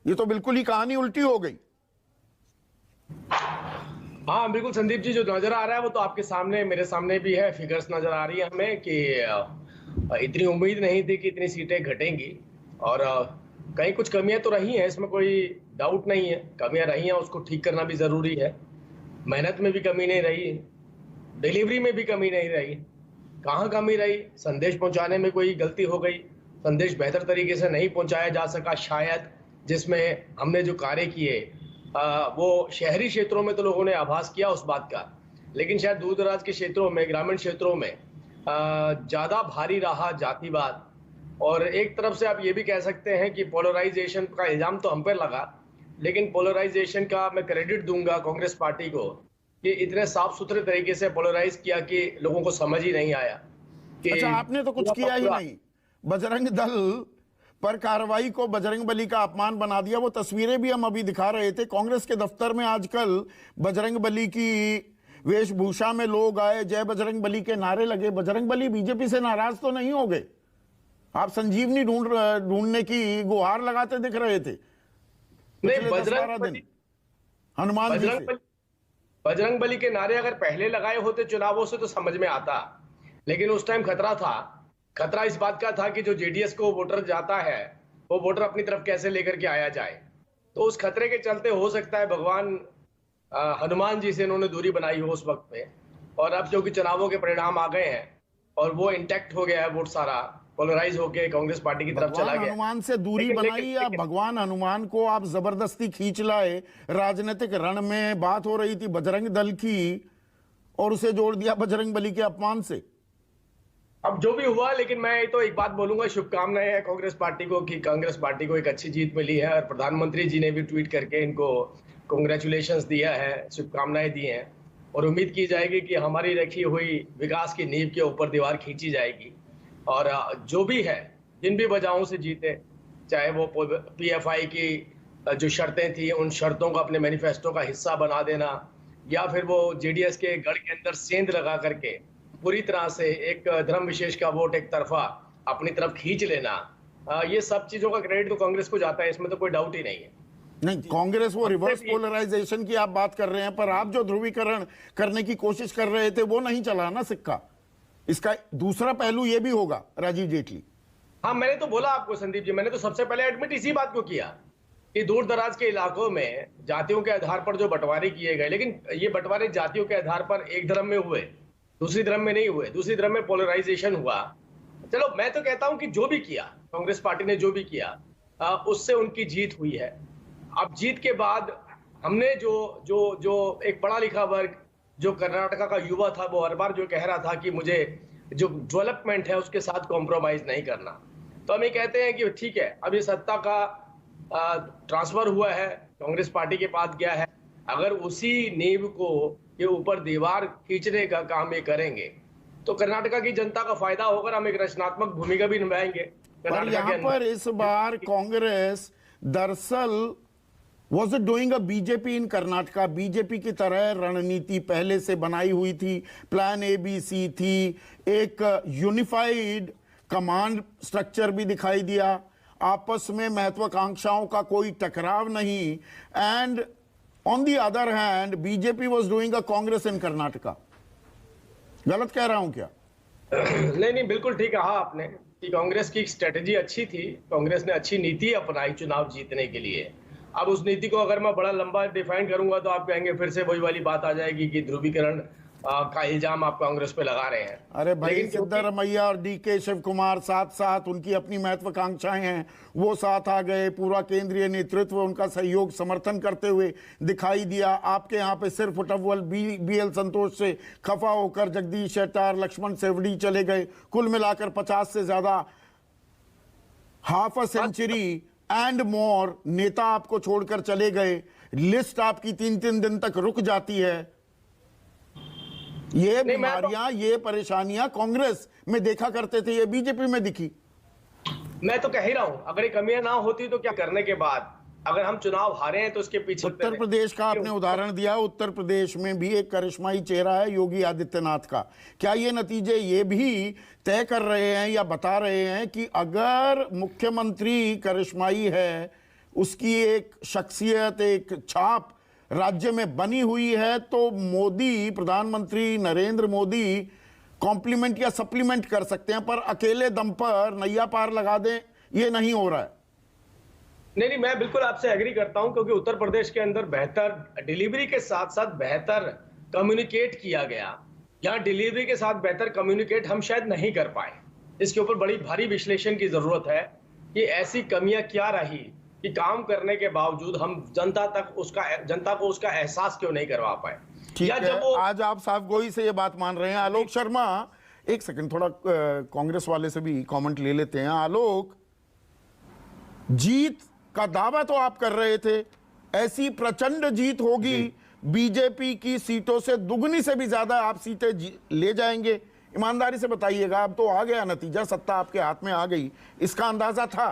ये तो बिल्कुल ही कहानी उल्टी हो गई। हाँ बिल्कुल संदीप जी, जो नजर आ रहा है वो तो आपके सामने, मेरे सामने भी है। फिगर्स नजर आ रही है हमें कि इतनी उम्मीद नहीं थी कि इतनी सीटें घटेंगी। और कहीं कुछ कमियां तो रही हैं, इसमें कोई डाउट नहीं है। कमियां रही हैं, उसको ठीक करना भी जरूरी है। मेहनत में भी कमी नहीं रही, डिलीवरी में भी कमी नहीं रही। कहाँ कमी रही? संदेश पहुंचाने में कोई गलती हो गई, संदेश बेहतर तरीके से नहीं पहुंचाया जा सका शायद, जिसमें हमने जो कार्य किए वो शहरी क्षेत्रों में तो लोगों ने आभास किया उस बात का, लेकिन शायद दूर दराज के क्षेत्रों में, ग्रामीण क्षेत्रों में ज्यादा भारी रहा जातिवाद। और एक तरफ से आप ये भी कह सकते हैं कि पोलराइजेशन का इल्जाम तो हम पर लगा, लेकिन पोलराइजेशन का मैं क्रेडिट दूंगा कांग्रेस पार्टी को कि इतने साफ सुथरे तरीके से पोलराइज किया कि लोगों को समझ ही नहीं आया कि अच्छा, आपने तो कुछ किया ही नहीं। बजरंग दल पर कार्रवाई को बजरंग बली का अपमान बना दिया। वो तस्वीरें भी हम अभी दिखा रहे थे। कांग्रेस के दफ्तर में आजकल बजरंग बली की वेशभूषा में लोग आए, जय बजरंग बली के नारे लगे। बजरंग बली बीजेपी से नाराज तो नहीं हो गए? आप संजीवनी ढूंढने की गुहार लगाते दिख रहे थे नहीं। हनुमान जी से। बजरंग बली के नारे अगर पहले लगाए होते चुनावों से तो समझ में आता, लेकिन उस टाइम खतरा था। खतरा इस बात का था कि जो जेडीएस को वोटर जाता है, वो वोटर अपनी तरफ कैसे लेकर के आया जाए। तो उस खतरे के चलते हो सकता है भगवान हनुमान जी से इन्होंने दूरी बनाई हो उस वक्त पे। और अब क्योंकि चुनावों के परिणाम आ गए हैं और वो इंटैक्ट हो गया है, वोट सारा पोलराइज होके कांग्रेस पार्टी की तरफ चला गया। हनुमान से दूरी बनाई या भगवान हनुमान को आप जबरदस्ती खींच लाए? राजनीतिक रण में बात हो रही थी बजरंग दल की और उसे जोड़ दिया बजरंग बली के अपमान से। अब जो भी हुआ, लेकिन मैं तो एक बात बोलूंगा, शुभकामनाएं हैं कांग्रेस पार्टी को कि कांग्रेस पार्टी को एक अच्छी जीत मिली है। और प्रधानमंत्री जी ने भी ट्वीट करके इनको कांग्रेचुलेशंस दिया है, शुभकामनाएं दी हैं। और उम्मीद की जाएगी कि हमारी रखी हुई विकास की नींव के ऊपर दीवार खींची जाएगी। और जो भी है, जिन भी वजहों से जीते, चाहे वो पीएफआई की जो शर्तें थी उन शर्तों को अपने मैनिफेस्टो का हिस्सा बना देना, या फिर वो जेडीएस के गढ़ के अंदर सेंध लगा करके पूरी तरह से एक धर्म विशेष का वोट एक तरफा अपनी तरफ खींच लेना, ये सब चीजों का क्रेडिट तो कांग्रेस को जाता है, इसमें तो कोई डाउट ही नहीं है। नहीं, कांग्रेस वो रिवर्स पोलराइजेशन की आप बात कर रहे हैं, पर आप जो ध्रुवीकरण करने की कोशिश कर रहे थे वो नहीं चला ना सिक्का। इसका दूसरा पहलू ये भी होगा, राजीव जेटली। हाँ, मैंने तो बोला आपको संदीप जी, मैंने तो सबसे पहले एडमिट इसी बात को किया कि दूर दराज के इलाकों में जातियों के आधार पर जो बंटवारे किए गए, लेकिन ये बंटवारे जातियों के आधार पर एक धर्म में हुए, दूसरी धर्म में नहीं हुए। दूसरी धर्म में पोलराइजेशन हुआ। चलो, मैं तो कहता हूं कि जो भी किया कांग्रेस पार्टी ने, जो भी किया उससे उनकी जीत हुई है। अब जीत के बाद हमने जो एक पढ़ा लिखा वर्ग, जो कर्नाटका का युवा था, वो हर बार जो कह रहा था कि मुझे जो डेवलपमेंट है उसके साथ कॉम्प्रोमाइज नहीं करना, तो हम ये कहते हैं कि ठीक है, अब ये सत्ता का ट्रांसफर हुआ है, कांग्रेस पार्टी के पास गया है। अगर उसी नींव को के ऊपर दीवार खींचने का काम ये करेंगे तो कर्नाटका की जनता का फायदा होगा। हम एक रचनात्मक भूमिका भी निभाएंगे। पर यहाँ पर इस बार कांग्रेस दरअसल Was it doing a BJP in Karnataka? BJP की तरह रणनीति पहले से बनाई हुई थी, प्लान ABC थी, एक यूनिफाइड कमांड स्ट्रक्चर भी दिखाई दिया, आपस में महत्वाकांक्षाओं का कोई टकराव नहीं। And on the other hand BJP was doing a Congress in Karnataka. गलत कह रहा हूं क्या? नहीं, बिल्कुल ठीक कहा आपने कि कांग्रेस की स्ट्रेटेजी अच्छी थी। कांग्रेस ने अच्छी नीति अपनाई चुनाव जीतने के लिए। अब उस नीति को अगर मैं बड़ा लंबा डिफाइन करूंगा तो आप कहेंगे फिर से वही वाली बात आ जाएगी कि ध्रुवीकरण का इल्जाम आप कांग्रेस पे लगा रहे हैं। अरे भाई, सिद्धारमैया और डीके शिव कुमार साथ साथ, उनकी अपनी महत्वाकांक्षाएं हैं, वो साथ आ गए। पूरा केंद्रीय नेतृत्व उनका सहयोग समर्थन करते हुए दिखाई दिया। आपके यहाँ पे सिर्फ अव्वल BL संतोष से खफा होकर जगदीश शेट्टार, लक्ष्मण सेवड़ी चले गए। कुल मिलाकर 50 से ज्यादा, half a century and more नेता आपको छोड़कर चले गए। लिस्ट आपकी 3-3 दिन तक रुक जाती है। ये बीमारियां, ये परेशानियां कांग्रेस में देखा करते थे, ये बीजेपी में दिखी। मैं तो कह ही रहा हूं, अगर ये कमियां ना होती तो क्या करने के बाद अगर हम चुनाव हारे हैं तो उसके पीछे उत्तर प्रदेश का आपने उदाहरण दिया। उत्तर प्रदेश में भी एक करिश्माई चेहरा है योगी आदित्यनाथ का। क्या ये नतीजे ये भी तय कर रहे हैं या बता रहे हैं कि अगर मुख्यमंत्री करिश्माई है, उसकी एक शख्सियत, एक छाप राज्य में बनी हुई है, तो मोदी, प्रधानमंत्री नरेंद्र मोदी कॉम्प्लीमेंट या सप्लीमेंट कर सकते हैं, पर अकेले दम पर नैया पार लगा दें, ये नहीं हो रहा है। नहीं नहीं, मैं बिल्कुल आपसे एग्री करता हूं, क्योंकि उत्तर प्रदेश के अंदर बेहतर डिलीवरी के साथ साथ बेहतर कम्युनिकेट किया गया। यहाँ डिलीवरी के साथ बेहतर कम्युनिकेट हम शायद नहीं कर पाए। इसके ऊपर बड़ी भारी विश्लेषण की जरूरत है कि ऐसी कमियां क्या रही कि काम करने के बावजूद हम जनता को उसका एहसास क्यों नहीं करवा पाए। ठीक या है, जब वो आज आप साहब गोई से ये बात मान रहे हैं। आलोक शर्मा, एक सेकंड, थोड़ा कांग्रेस वाले से भी कमेंट ले लेते हैं। आलोक, जीत का दावा तो आप कर रहे थे, ऐसी प्रचंड जीत होगी, बीजेपी की सीटों से दुगनी से भी ज्यादा आप सीटें ले जाएंगे। ईमानदारी से बताइएगा, अब तो आ गया नतीजा, सत्ता आपके हाथ में आ गई, इसका अंदाजा था?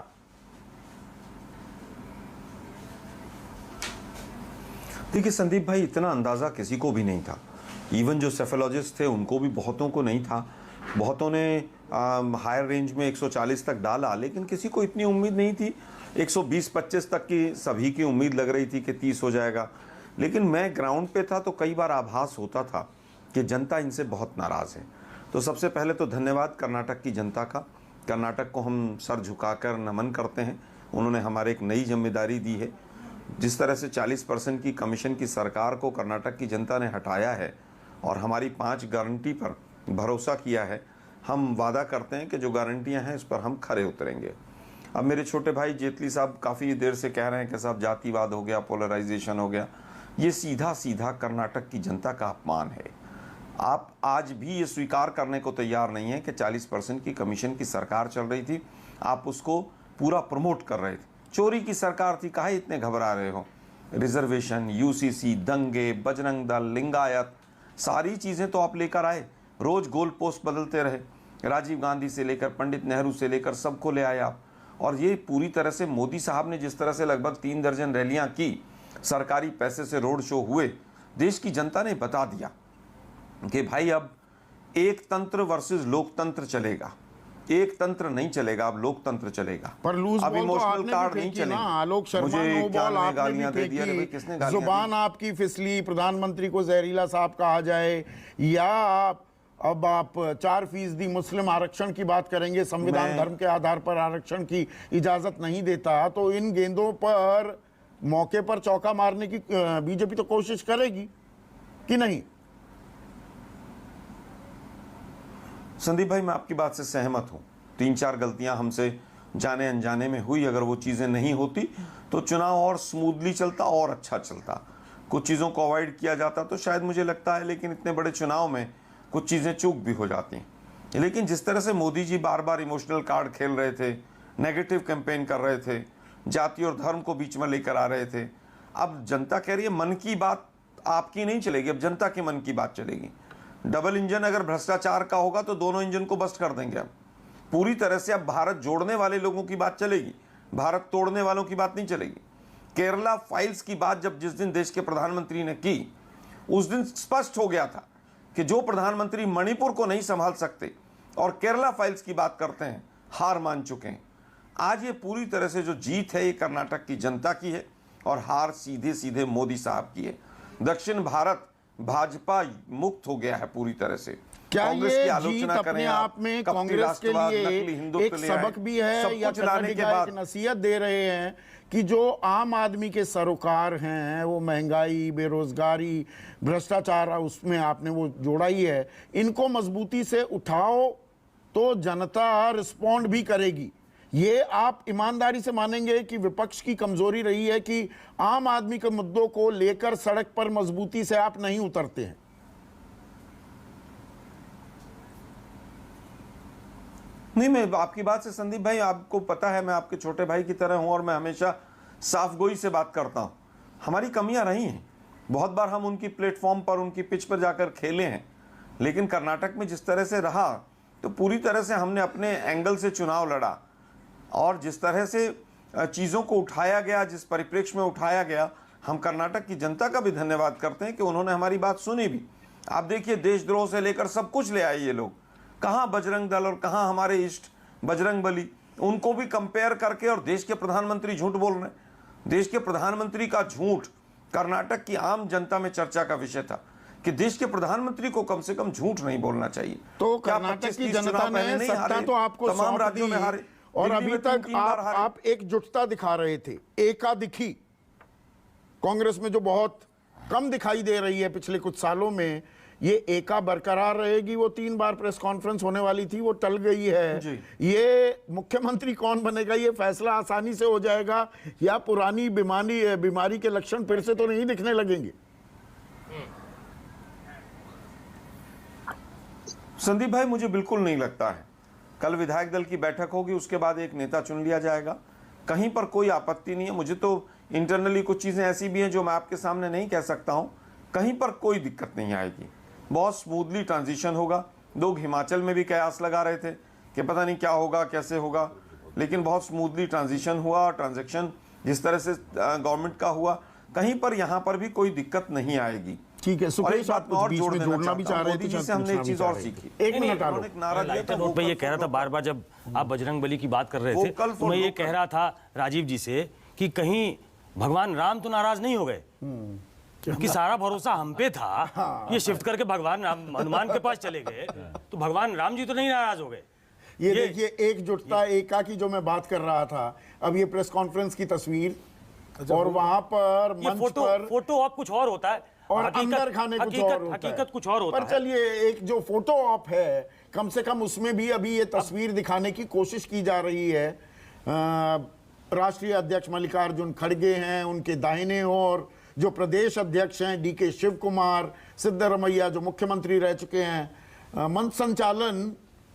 देखिए संदीप भाई, इतना अंदाज़ा किसी को भी नहीं था। इवन जो सेफोलॉजिस्ट थे उनको भी बहुतों को नहीं था। बहुतों ने हायर रेंज में 140 तक डाला, लेकिन किसी को इतनी उम्मीद नहीं थी। 120-25 तक की सभी की उम्मीद लग रही थी कि 30 हो जाएगा। लेकिन मैं ग्राउंड पे था तो कई बार आभास होता था कि जनता इनसे बहुत नाराज़ है। तो सबसे पहले तो धन्यवाद कर्नाटक की जनता का। कर्नाटक को हम सर झुकाकर नमन करते हैं। उन्होंने हमारे एक नई जिम्मेदारी दी है। जिस तरह से 40% की कमीशन की सरकार को कर्नाटक की जनता ने हटाया है और हमारी 5 गारंटी पर भरोसा किया है, हम वादा करते हैं कि जो गारंटियां हैं उस पर हम खरे उतरेंगे। अब मेरे छोटे भाई जेटली साहब काफ़ी देर से कह रहे हैं कि साहब जातिवाद हो गया, पोलराइजेशन हो गया। ये सीधा सीधा कर्नाटक की जनता का अपमान है। आप आज भी ये स्वीकार करने को तैयार नहीं है कि 40% की कमीशन की सरकार चल रही थी, आप उसको पूरा प्रमोट कर रहे थे। चोरी की सरकार थी, काहे इतने घबरा रहे हो? रिजर्वेशन, यूसीसी, दंगे, बजरंग दल, लिंगायत, सारी चीज़ें तो आप लेकर आए। रोज गोल पोस्ट बदलते रहे, राजीव गांधी से लेकर पंडित नेहरू से लेकर सबको ले आए आप। और ये पूरी तरह से मोदी साहब ने जिस तरह से लगभग 3 दर्जन रैलियां की, सरकारी पैसे से रोड शो हुए, देश की जनता ने बता दिया कि भाई अब एक तंत्र वर्सेस लोकतंत्र चलेगा। एक तंत्र नहीं चलेगा, अब लोकतंत्र चलेगा। पर लूज अब बॉल तो इमोशनल आपने कार्ड भी नहीं फेंकी ना, चलेंगे। आलोक शर्मा, मुझे नो क्या बॉल आपने गालियां भी दे दिया? अरे भाई, फेंकी, किसने गालियां जुबान दी? आपकी फिसली, प्रधानमंत्री को जहरीला साहब कहा जाए, या अब आप 4% मुस्लिम आरक्षण की बात करेंगे, संविधान धर्म के आधार पर आरक्षण की इजाजत नहीं देता, तो इन गेंदों पर मौके पर चौका मारने की बीजेपी तो कोशिश करेगी कि नहीं? संदीप भाई, मैं आपकी बात से सहमत हूं। 3-4 गलतियां हमसे जाने अनजाने में हुई। अगर वो चीजें नहीं होती तो चुनाव और स्मूथली चलता और अच्छा चलता। कुछ चीजों को अवॉइड किया जाता तो शायद मुझे लगता है, लेकिन इतने बड़े चुनाव में कुछ चीजें चूक भी हो जाती हैं। लेकिन जिस तरह से मोदी जी बार बार इमोशनल कार्ड खेल रहे थे, नेगेटिव कैंपेन कर रहे थे, जाति और धर्म को बीच में लेकर आ रहे थे, अब जनता कह रही है मन की बात आपकी नहीं चलेगी, अब जनता के मन की बात चलेगी। डबल इंजन अगर भ्रष्टाचार का होगा तो दोनों इंजन को बस्ट कर देंगे हम। पूरी तरह से अब भारत जोड़ने वाले लोगों की बात चलेगी, भारत तोड़ने वालों की बात नहीं चलेगी। केरला फाइल्स की बात जब जिस दिन देश के प्रधानमंत्री ने की, उस दिन स्पष्ट हो गया था कि जो प्रधानमंत्री मणिपुर को नहीं संभाल सकते और केरला फाइल्स की बात करते हैं, हार मान चुके हैं। आज ये पूरी तरह से जो जीत है ये कर्नाटक की जनता की है और हार सीधे सीधे मोदी साहब की है। दक्षिण भारत भाजपा मुक्त हो गया है पूरी तरह से। क्या कांग्रेस ये की जीत आलोचना अपने करें आप में कांग्रेस के लिए एक सबक भी है, या लाने के बाद एक नसीहत दे रहे हैं कि जो आम आदमी के सरोकार हैं, वो महंगाई, बेरोजगारी, भ्रष्टाचार, उसमें आपने वो जोड़ा ही है, इनको मजबूती से उठाओ तो जनता रिस्पॉन्ड भी करेगी? ये आप ईमानदारी से मानेंगे कि विपक्ष की कमजोरी रही है कि आम आदमी के मुद्दों को लेकर सड़क पर मजबूती से आप नहीं उतरते हैं? नहीं, मैं आपकी बात से संदीप भाई, आपको पता है मैं आपके छोटे भाई की तरह हूं और मैं हमेशा साफगोई से बात करता हूं। हमारी कमियां रही हैं, बहुत बार हम उनकी प्लेटफॉर्म पर, उनकी पिच पर जाकर खेले हैं, लेकिन कर्नाटक में जिस तरह से रहा तो पूरी तरह से हमने अपने एंगल से चुनाव लड़ा और जिस तरह से चीज़ों को उठाया गया, जिस परिप्रेक्ष्य में उठाया गया, हम कर्नाटक की जनता का भी धन्यवाद करते हैं कि उन्होंने हमारी बात सुनी भी। आप देखिए, देशद्रोह से लेकर सब कुछ ले आए ये लोग। कहाँ बजरंग दल और कहाँ हमारे इष्ट बजरंग बली, उनको भी कंपेयर करके, और देश के प्रधानमंत्री झूठ बोल रहे हैं। देश के प्रधानमंत्री का झूठ कर्नाटक की आम जनता में चर्चा का विषय था कि देश के प्रधानमंत्री को कम से कम झूठ नहीं बोलना चाहिए। तो क्या कर्नाटक 25-30 की जनता चुनाव पहले ने नहीं सत्ता हारे? तो आपको तमाम सौंप राज्यों में दी, हारे, और दिल्ली अभी में तक 3 बार हारे। आप एकजुटता दिखा रहे थे, एकादिखी कांग्रेस में जो बहुत कम दिखाई दे रही है पिछले कुछ सालों में, ये एका बरकरार रहेगी। वो 3 बार प्रेस कॉन्फ्रेंस होने वाली थी, वो टल गई है। जी। ये मुख्यमंत्री कौन बनेगा ये फैसला आसानी से हो जाएगा, या पुरानी बीमारी के लक्षण फिर से तो नहीं दिखने लगेंगे? संदीप भाई, मुझे बिल्कुल नहीं लगता है। कल विधायक दल की बैठक होगी, उसके बाद एक नेता चुन लिया जाएगा, कहीं पर कोई आपत्ति नहीं है। मुझे तो इंटरनली कुछ चीजें ऐसी भी हैं जो मैं आपके सामने नहीं कह सकता हूं, कहीं पर कोई दिक्कत नहीं आएगी, बहुत स्मूथली ट्रांजिशन होगा। लोग हिमाचल में भी कयास लगा रहे थे कि पता नहीं क्या होगा, कैसे होगा, लेकिन बहुत स्मूथली ट्रांजिशन हुआ और ट्रांजैक्शन जिस तरह से गवर्नमेंट का हुआ, कहीं पर यहां पर भी कोई दिक्कत नहीं आएगी। ठीक है, और सुकेश एक बात आप मैं और बीच जोड़ में देना जोड़ना भी चाहता चाह हूं, रहे मोदी थे, जी से हमने एक पूछना चीज भी और चाह रहे सीखी। थे। एक मिनट आलो। उन्होंने एक नारा दिया था, नोट पे ये कह रहा था बार बार, जब आप बजरंग बली की बात कर रहे थे वोकल तो फॉर मैं ये लोकल। कह रहा था राजीव जी से कि कहीं भगवान राम तो नाराज नहीं हो गए, क्योंकि सारा भरोसा हम पे था। ये शिफ्ट करके भगवान राम हनुमान के पास चले गए, तो भगवान राम जी तो नहीं नाराज हो गए। ये देखिए एकजुटता, एका की जो मैं बात कर रहा था, अब ये प्रेस कॉन्फ्रेंस की तस्वीर, और वहां पर ये मंच पर फोटो ऑप कुछ और होता है और अंदर खाने कुछ और होता है। हकीकत कुछ और होता पर है। चलिए, एक जो फोटो ऑप है, कम से कम उसमें भी अभी ये तस्वीर दिखाने की कोशिश की जा रही है। राष्ट्रीय अध्यक्ष मल्लिकार्जुन खड़गे हैं, उनके दाहिने ओर जो प्रदेश अध्यक्ष हैं डीके शिव कुमार, सिद्धरमैया जो मुख्यमंत्री रह चुके हैं, मंच संचालन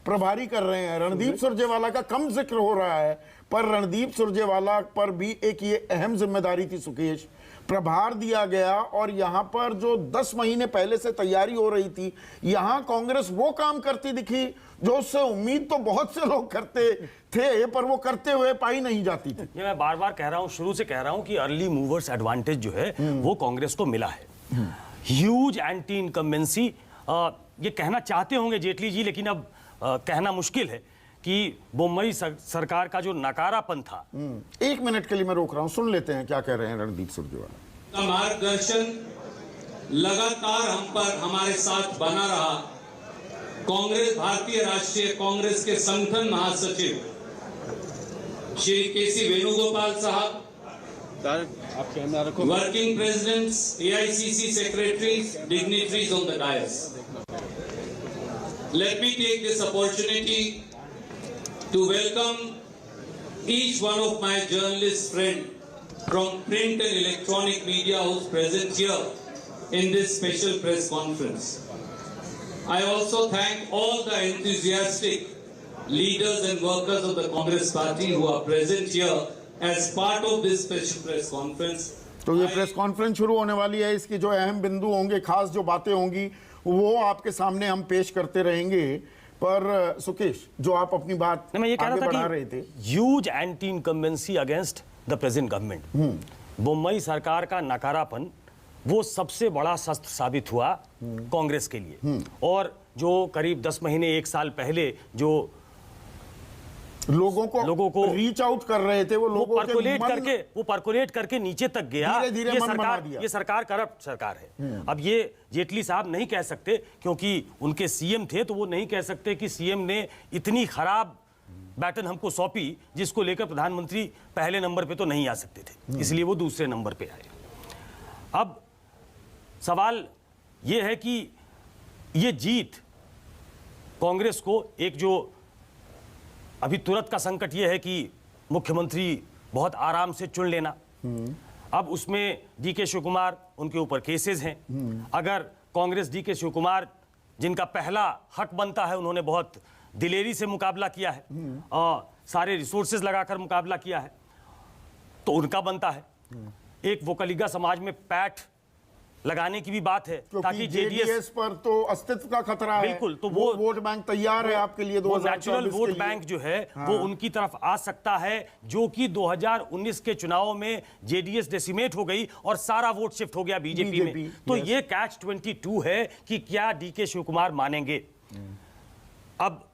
प्रभारी कर रहे हैं। रणदीप सुरजेवाला का कम जिक्र हो रहा है, पर रणदीप सुरजेवाला पर भी एक ये अहम जिम्मेदारी थी सुकेश, प्रभार दिया गया। और यहां पर जो 10 महीने पहले से तैयारी हो रही थी, यहां कांग्रेस वो काम करती दिखी जो उससे उम्मीद तो बहुत से लोग करते थे, पर वो करते हुए पाई नहीं जाती थी। ये मैं बार बार कह रहा हूं, शुरू से कह रहा हूं कि अर्ली मूवर्स एडवांटेज जो है वो कांग्रेस को मिला है। ह्यूज एंटी इनकम्बेंसी, ये कहना चाहते होंगे जेटली जी, लेकिन अब कहना मुश्किल है कि मुंबई सरकार का जो नकारापन था। 1 मिनट के लिए मैं रोक रहा हूं, सुन लेते हैं क्या कह रहे हैं रणदीप सुरजेवाला। का मार्गदर्शन लगातार हम पर हमारे साथ बना रहा। कांग्रेस, भारतीय राष्ट्रीय कांग्रेस के संगठन महासचिव श्री केसी वेणुगोपाल साहब, working presidents, AICC secretaries, dignitaries on the dais. Let me take this opportunity to welcome each one of my journalist friends from print and electronic media who's present here in this special press conference. I also thank all the enthusiastic leaders and workers of the Congress Party who are present here as part of this special press conference. तो ये press conference शुरू होने वाली है, इसकी जो अहम बिंदु होंगे, खास जो बातें होंगी, वो आपके सामने हम पेश करते रहेंगे। पर सुकेश, जो आप अपनी बात मैं ये कह आगे रहा बढ़ा था रहे थे, कि huge anti incumbency against the present government, Mumbai सरकार का नकारापन वो सबसे बड़ा शस्त्र साबित हुआ कांग्रेस के लिए। और जो करीब 10 महीने 1 साल पहले जो लोगों को रीच आउट कर रहे थे, वो लोगों के परकोलेट करके नीचे तक गया। धीरे-धीरे मन बना दिया। ये सरकार करप्ट सरकार है। अब ये जेटली साहब नहीं कह सकते, क्योंकि उनके सीएम थे, तो वो नहीं कह सकते कि सीएम ने इतनी खराब बैटन हमको सौंपी जिसको लेकर प्रधानमंत्री पहले नंबर पे तो नहीं आ सकते थे, इसलिए वो दूसरे नंबर पे आए। अब सवाल ये है कि ये जीत कांग्रेस को, एक जो अभी तुरंत का संकट ये है कि मुख्यमंत्री बहुत आराम से चुन लेना। अब उसमें डीके शिव कुमार, उनके ऊपर केसेस हैं। अगर कांग्रेस डीके शिव कुमार, जिनका पहला हक बनता है, उन्होंने बहुत दिलेरी से मुकाबला किया है, सारे रिसोर्सेज लगाकर मुकाबला किया है, तो उनका बनता है। एक वोकलिगा समाज में पैठ लगाने की भी बात है, ताकि जेडीएस पर तो अस्तित्व का खतरा है। बिल्कुल, तो वो वोट बैंक तैयार है आपके लिए। वो नेचुरल वोट बैंक जो है वो उनकी तरफ आ सकता है, जो कि 2019 के चुनाव में जेडीएस डेसिमेट हो गई और सारा वोट शिफ्ट हो गया बीजेपी में। तो ये कैच 22 है कि क्या डीके शिव कुमार मानेंगे। अब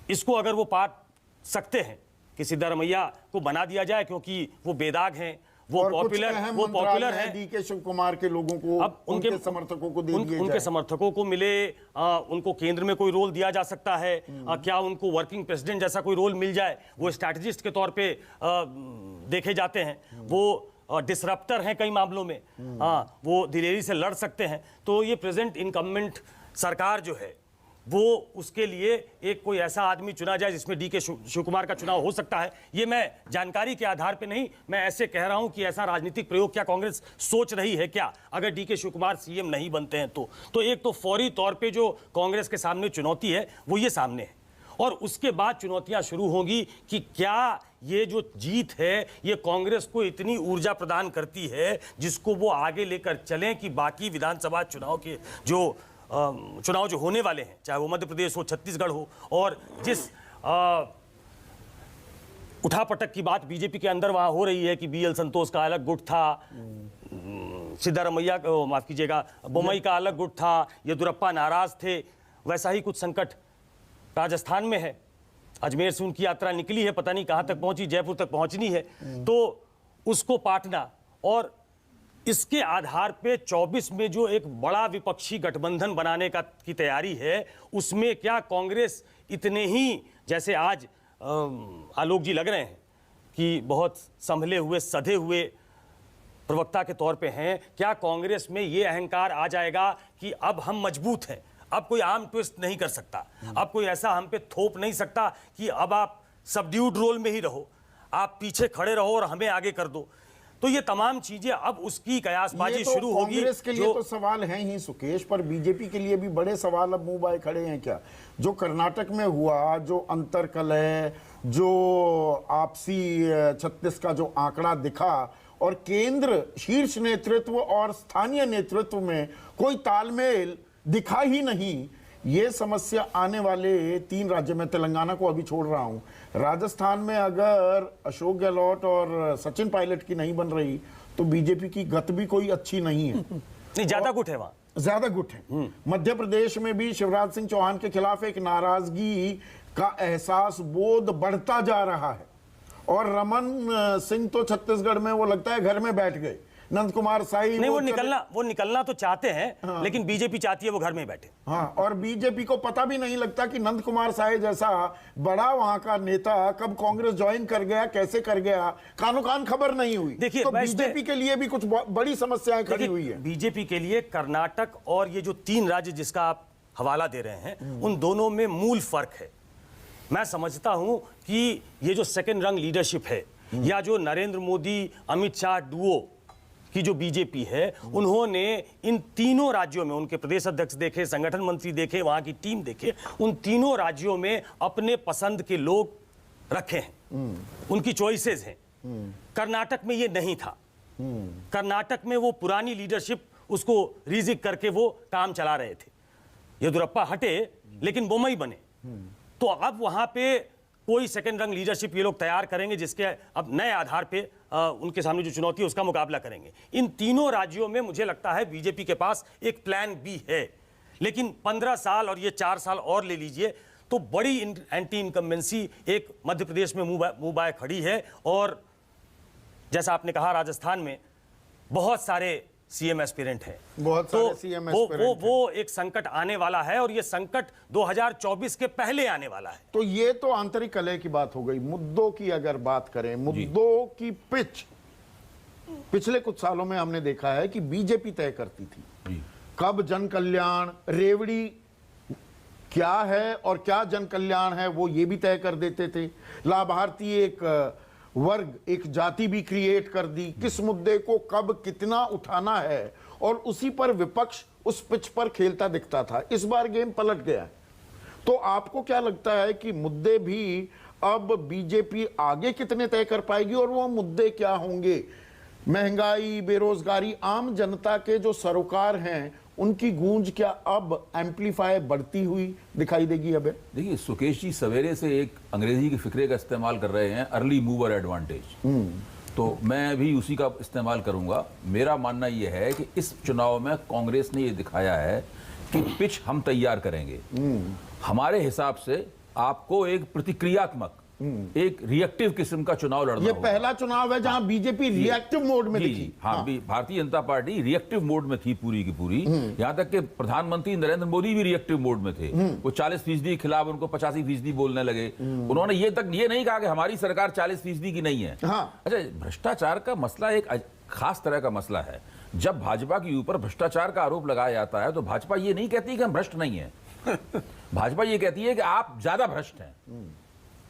इसको अगर वो पार सकते हैं कि सिद्धरमैया को बना दिया जाए, क्योंकि वो बेदाग हैं, वो और कुछ पॉपुलर अहम वो पॉपुलर मंत्रालय है। डीके शिव कुमार के लोगों को, अब उनके समर्थकों को दे दिए उनके जाए। समर्थकों को मिले, उनको केंद्र में कोई रोल दिया जा सकता है, क्या उनको वर्किंग प्रेसिडेंट जैसा कोई रोल मिल जाए, वो स्ट्रैटेजिस्ट के तौर पे देखे जाते हैं, वो डिसरप्टर हैं कई मामलों में, वो दिलेरी से लड़ सकते हैं। तो ये प्रेजेंट इनकम्बेंट सरकार जो है वो उसके लिए एक कोई ऐसा आदमी चुना जाए जिसमें डीके शिव कुमार का चुनाव हो सकता है। ये मैं जानकारी के आधार पे नहीं, मैं ऐसे कह रहा हूं कि ऐसा राजनीतिक प्रयोग क्या कांग्रेस सोच रही है क्या, अगर डीके शिव कुमार सीएम नहीं बनते हैं तो एक तो फौरी तौर पे जो कांग्रेस के सामने चुनौती है वो ये सामने है, और उसके बाद चुनौतियां शुरू होंगी कि क्या ये जो जीत है ये कांग्रेस को इतनी ऊर्जा प्रदान करती है जिसको वो आगे लेकर चलें कि बाकी विधानसभा चुनाव के जो चुनाव जो होने वाले हैं, चाहे वो मध्य प्रदेश हो, छत्तीसगढ़ हो, और जिस उठापटक की बात बीजेपी के अंदर वहां हो रही है कि बीएल संतोष का अलग गुट था, सिद्धारमैया माफ कीजिएगा बोमई का अलग गुट था, येदियुरप्पा नाराज थे, वैसा ही कुछ संकट राजस्थान में है। अजमेर से उनकी यात्रा निकली है, पता नहीं कहां तक पहुंची, जयपुर तक पहुंचनी है, तो उसको पाटना, और इसके आधार पे 24 में जो एक बड़ा विपक्षी गठबंधन बनाने की तैयारी है, उसमें क्या कांग्रेस इतने ही, जैसे आज आलोक जी लग रहे हैं कि बहुत संभले हुए सधे हुए प्रवक्ता के तौर पे हैं, क्या कांग्रेस में ये अहंकार आ जाएगा कि अब हम मजबूत हैं, अब कोई आर्म ट्विस्ट नहीं कर सकता, अब कोई ऐसा हम पे थोप नहीं सकता कि अब आप सबड्यूड रोल में ही रहो, आप पीछे खड़े रहो और हमें आगे कर दो। तो ये तमाम चीजें अब उसकी कयासबाजी तो शुरू होगी। कांग्रेस के लिए तो सवाल है ही सुकेश, पर बीजेपी के लिए भी बड़े सवाल अब मुंह बाए खड़े हैं क्या। जो कर्नाटक में हुआ, जो अंतरकलह, जो आपसी 36 का जो आंकड़ा दिखा, और केंद्र शीर्ष नेतृत्व और स्थानीय नेतृत्व में कोई तालमेल दिखा ही नहीं, ये समस्या आने वाले 3 राज्य में, तेलंगाना को अभी छोड़ रहा हूं, राजस्थान में अगर अशोक गहलोत और सचिन पायलट की नहीं बन रही तो बीजेपी की गत भी कोई अच्छी नहीं है। नहीं, ज्यादा गुट है वहां, ज्यादा गुट है। मध्य प्रदेश में भी शिवराज सिंह चौहान के खिलाफ एक नाराजगी का एहसास बोध बढ़ता जा रहा है, और रमन सिंह तो छत्तीसगढ़ में वो लगता है घर में बैठ गए। नंद कुमार साई नहीं, वो निकलना तो चाहते हैं, हाँ। लेकिन बीजेपी चाहती है वो घर में बैठे। हाँ, और बीजेपी को पता भी नहीं लगता कि नंद कुमार साई जैसा बड़ा वहां का नेता कब कांग्रेस ज्वाइन कर गया, कैसे कर गया, कानो कान खबर नहीं हुई। देखिए, तो बीजेपी के लिए भी कुछ बड़ी समस्याएं खड़ी हुई है। बीजेपी के लिए कर्नाटक और ये जो 3 राज्य जिसका आप हवाला दे रहे हैं, उन दोनों में मूल फर्क है। मैं समझता हूं कि ये जो सेकेंड रंग लीडरशिप है, या जो नरेंद्र मोदी अमित शाह डुओ की जो बीजेपी है, उन्होंने इन तीनों राज्यों में, उनके प्रदेश अध्यक्ष देखे, संगठन मंत्री देखे, वहां की टीम देखे, उन तीनों राज्यों में अपने पसंद के लोग रखे हैं, उनकी चॉइसेस हैं। कर्नाटक में ये नहीं था। कर्नाटक में वो पुरानी लीडरशिप उसको रिजिक करके वो काम चला रहे थे। येदियुरप्पा हटे लेकिन बोमई बने, तो अब वहां पे कोई सेकंड रंग लीडरशिप ये लोग तैयार करेंगे जिसके अब नए आधार पे उनके सामने जो चुनौती है उसका मुकाबला करेंगे। इन तीनों राज्यों में मुझे लगता है बीजेपी के पास एक प्लान बी है, लेकिन 15 साल और ये 4 साल और ले लीजिए तो बड़ी एंटी इनकम्बेंसी एक मध्य प्रदेश में मुंह बाय खड़ी है, और जैसा आपने कहा राजस्थान में बहुत सारे सीएम एस्पिरेंट हैं, बहुत सारे सीएम एस्पिरेंट वो एक संकट आने वाला है, और ये संकट 2024 के पहले आने वाला है। तो ये तो आंतरिक कलह की बात हो गई। मुद्दों की अगर बात करें, मुद्दों की पिच पिछले कुछ सालों में हमने देखा है कि बीजेपी तय करती थी कब जन कल्याण, रेवड़ी क्या है और क्या जन कल्याण है वो ये भी तय कर देते थे। लाभार्थी एक वर्ग, एक जाति भी क्रिएट कर दी, किस मुद्दे को कब कितना उठाना है, और उसी पर विपक्ष उस पिच पर खेलता दिखता था। इस बार गेम पलट गया है। तो आपको क्या लगता है कि मुद्दे भी अब बीजेपी आगे कितने तय कर पाएगी, और वो मुद्दे क्या होंगे? महंगाई, बेरोजगारी, आम जनता के जो सरोकार हैं उनकी गूंज क्या अब एम्पलीफाई बढ़ती हुई दिखाई देगी? अब देखिए, सुकेश जी सवेरे से एक अंग्रेजी के फिक्रे का इस्तेमाल कर रहे हैं, अर्ली मूवर एडवांटेज। तो मैं भी उसी का इस्तेमाल करूंगा। मेरा मानना यह है कि इस चुनाव में कांग्रेस ने यह दिखाया है कि पिच हम तैयार करेंगे। हमारे हिसाब से आपको एक प्रतिक्रियात्मक एक रिएक्टिव किस्म का चुनाव लड़ना ये होगा। पहला चुनाव है जहां बीजेपी रिएक्टिव मोड में जी, दिखी। जी, हाँ, Bharatiya Janata party reactive mode में थी पूरी की पूरी। यहां तक कि प्रधानमंत्री नरेंद्र मोदी भी रिएक्टिव मोड में थे। वो 40% के खिलाफ उनको 85% बोलने लगे। उन्होंने ये नहीं कहा कि हमारी सरकार 40% की नहीं है। हाँ। अच्छा, भ्रष्टाचार का मसला एक खास तरह का मसला है। जब भाजपा के ऊपर भ्रष्टाचार का आरोप लगाया जाता है तो भाजपा ये नहीं कहती कि हम भ्रष्ट नहीं है। भाजपा ये कहती है कि आप ज्यादा भ्रष्ट हैं।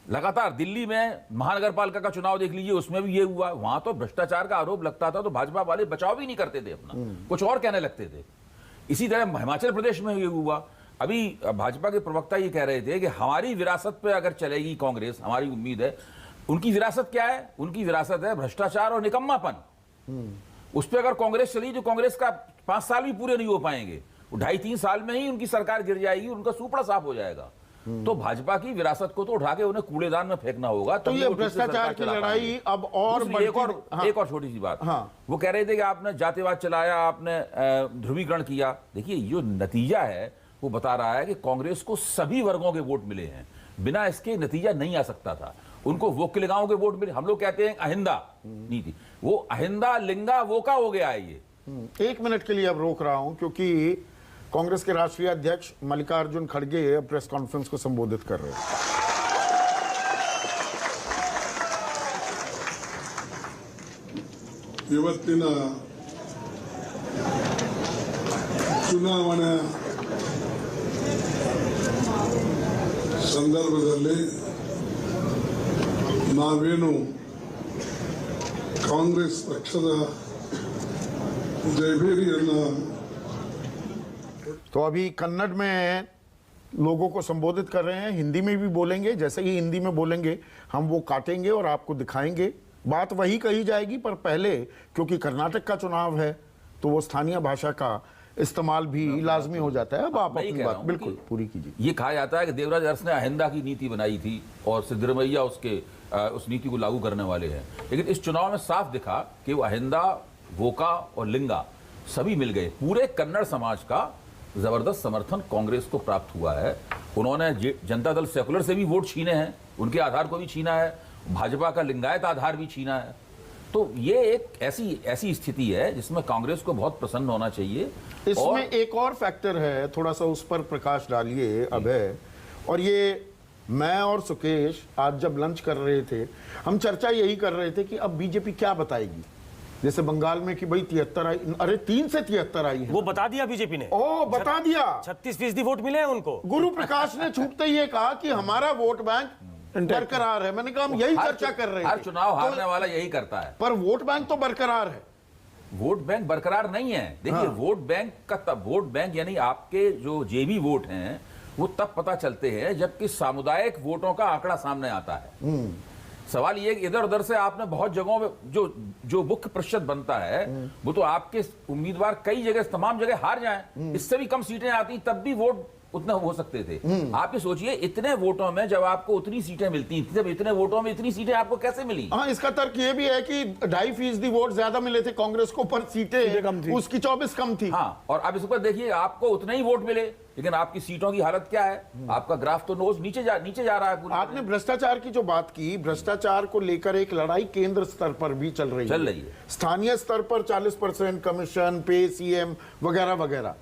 लगातार दिल्ली में महानगर पालिका का चुनाव देख लीजिए, उसमें भी ये हुआ। वहां तो भ्रष्टाचार का आरोप लगता था तो भाजपा वाले बचाव भी नहीं करते थे अपना, कुछ और कहने लगते थे। इसी तरह हिमाचल प्रदेश में ये हुआ। अभी भाजपा के प्रवक्ता ये कह रहे थे कि हमारी विरासत पे अगर चलेगी कांग्रेस, हमारी उम्मीद है। उनकी विरासत क्या है? उनकी विरासत है भ्रष्टाचार और निकम्मापन। उस पर अगर कांग्रेस चली तो कांग्रेस का 5 साल भी पूरे नहीं हो पाएंगे। 2.5-3 साल में ही उनकी सरकार गिर जाएगी, उनका सुपड़ा साफ हो जाएगा। तो भाजपा की विरासत को तो उठा के उन्हें कूड़ेदान में फेंकना होगा। तो ये भ्रष्टाचार की लड़ाई अब और एक और छोटी सी बात। हाँ। वो कह रहे थे कि आपने जातिवाद चलाया, आपने ध्रुवीकरण किया। देखिए, जो नतीजा है वो बता रहा है कि कांग्रेस को सभी वर्गों के वोट मिले हैं। बिना इसके नतीजा नहीं आ सकता था। उनको वोकिलगांव के वोट मिले। हम लोग कहते हैं अहिंदा नीति, वो अहिंदा लिंगा वोका हो गया है। ये 1 मिनट के लिए अब रोक रहा हूं क्योंकि कांग्रेस के राष्ट्रीय अध्यक्ष मल्लिकार्जुन खड़गे प्रेस कॉन्फ्रेंस को संबोधित कर रहे हैं। ಇವತ್ತಿನ ಚುನಾವಣೆ ಸಂದರ್ಭದಲ್ಲಿ ನಾವೇನು ಕಾಂಗ್ರೆಸ್ ಪಕ್ಷದ ಜಯಭೇರಿಯನ್ನು तो अभी कन्नड़ में लोगों को संबोधित कर रहे हैं, हिंदी में भी बोलेंगे। जैसे ही हिंदी में बोलेंगे हम वो काटेंगे और आपको दिखाएंगे। बात वही कही जाएगी, पर पहले क्योंकि कर्नाटक का चुनाव है तो वो स्थानीय भाषा का इस्तेमाल भी लाजमी हो जाता है। अब आप अपनी बात बिल्कुल पूरी कीजिए। ये कहा जाता है कि देवराज अरस ने अहिंदा की नीति बनाई थी और सिद्धरमैया उस नीति को लागू करने वाले हैं। लेकिन इस चुनाव में साफ दिखा कि वो अहिंदा, वोका और लिंगा सभी मिल गए। पूरे कन्नड़ समाज का जबरदस्त समर्थन कांग्रेस को प्राप्त हुआ है। उन्होंने जनता दल सेकुलर से भी वोट छीने हैं, उनके आधार को भी छीना है, भाजपा का लिंगायत आधार भी छीना है। तो ये एक ऐसी स्थिति है जिसमें कांग्रेस को बहुत प्रसन्न होना चाहिए। इसमें एक और फैक्टर है, थोड़ा सा उस पर प्रकाश डालिए अभय। और ये मैं और सुकेश आज जब लंच कर रहे थे, हम चर्चा यही कर रहे थे कि अब बीजेपी क्या बताएगी। जैसे बंगाल में कि भाई 73 आई, अरे 3 से 73 आई है। वो बता दिया बीजेपी ने। ओ बता दिया, 36% वोट मिले हैं उनको। गुरु प्रकाश ने छूटते ही ये कहा कि हमारा वोट बैंक बरकरार है। मैंने कहा हम यही चर्चा कर रहे हैं। हर चुनाव हारने वाला यही करता है। पर वोट बैंक तो बरकरार है। वोट बैंक बरकरार नहीं है। देखिए, वोट बैंक का तब, वोट बैंक यानी आपके जो जेबी वोट हैं वो तब पता चलते हैं जबकि सामुदायिक वोटों का आंकड़ा सामने आता है। सवाल ये कि इधर उधर से आपने बहुत जगहों में जो मुख्य प्रतिशत बनता है वो तो आपके उम्मीदवार कई जगह, तमाम जगह हार जाएं, इससे भी कम सीटें आती तब भी वोट उतना हो सकते थे। आप ये सोचिए, इतने वोटों में जब आपको उतनी सीटें मिलती, जब इतने वोटों में इतनी सीटें आपको कैसे मिली? हाँ, इसका तर्क ये भी है कि 2.5% वोट ज्यादा मिले थे कांग्रेस को, पर सीटें कम थी, उसकी 24 कम थी। हाँ, और अब इस पर देखिए, आपको उतने ही वोट मिले लेकिन आपकी सीटों की हालत क्या है? आपका ग्राफ तो नोज नीचे जा रहा है पूरा। आपने भ्रष्टाचार की जो बात की, भ्रष्टाचार को लेकर एक लड़ाई केंद्र स्तर पर भी चल रही है। स्थानीय स्तर पर 40% कमीशन, पे, सीएम वगैरह वगैरह।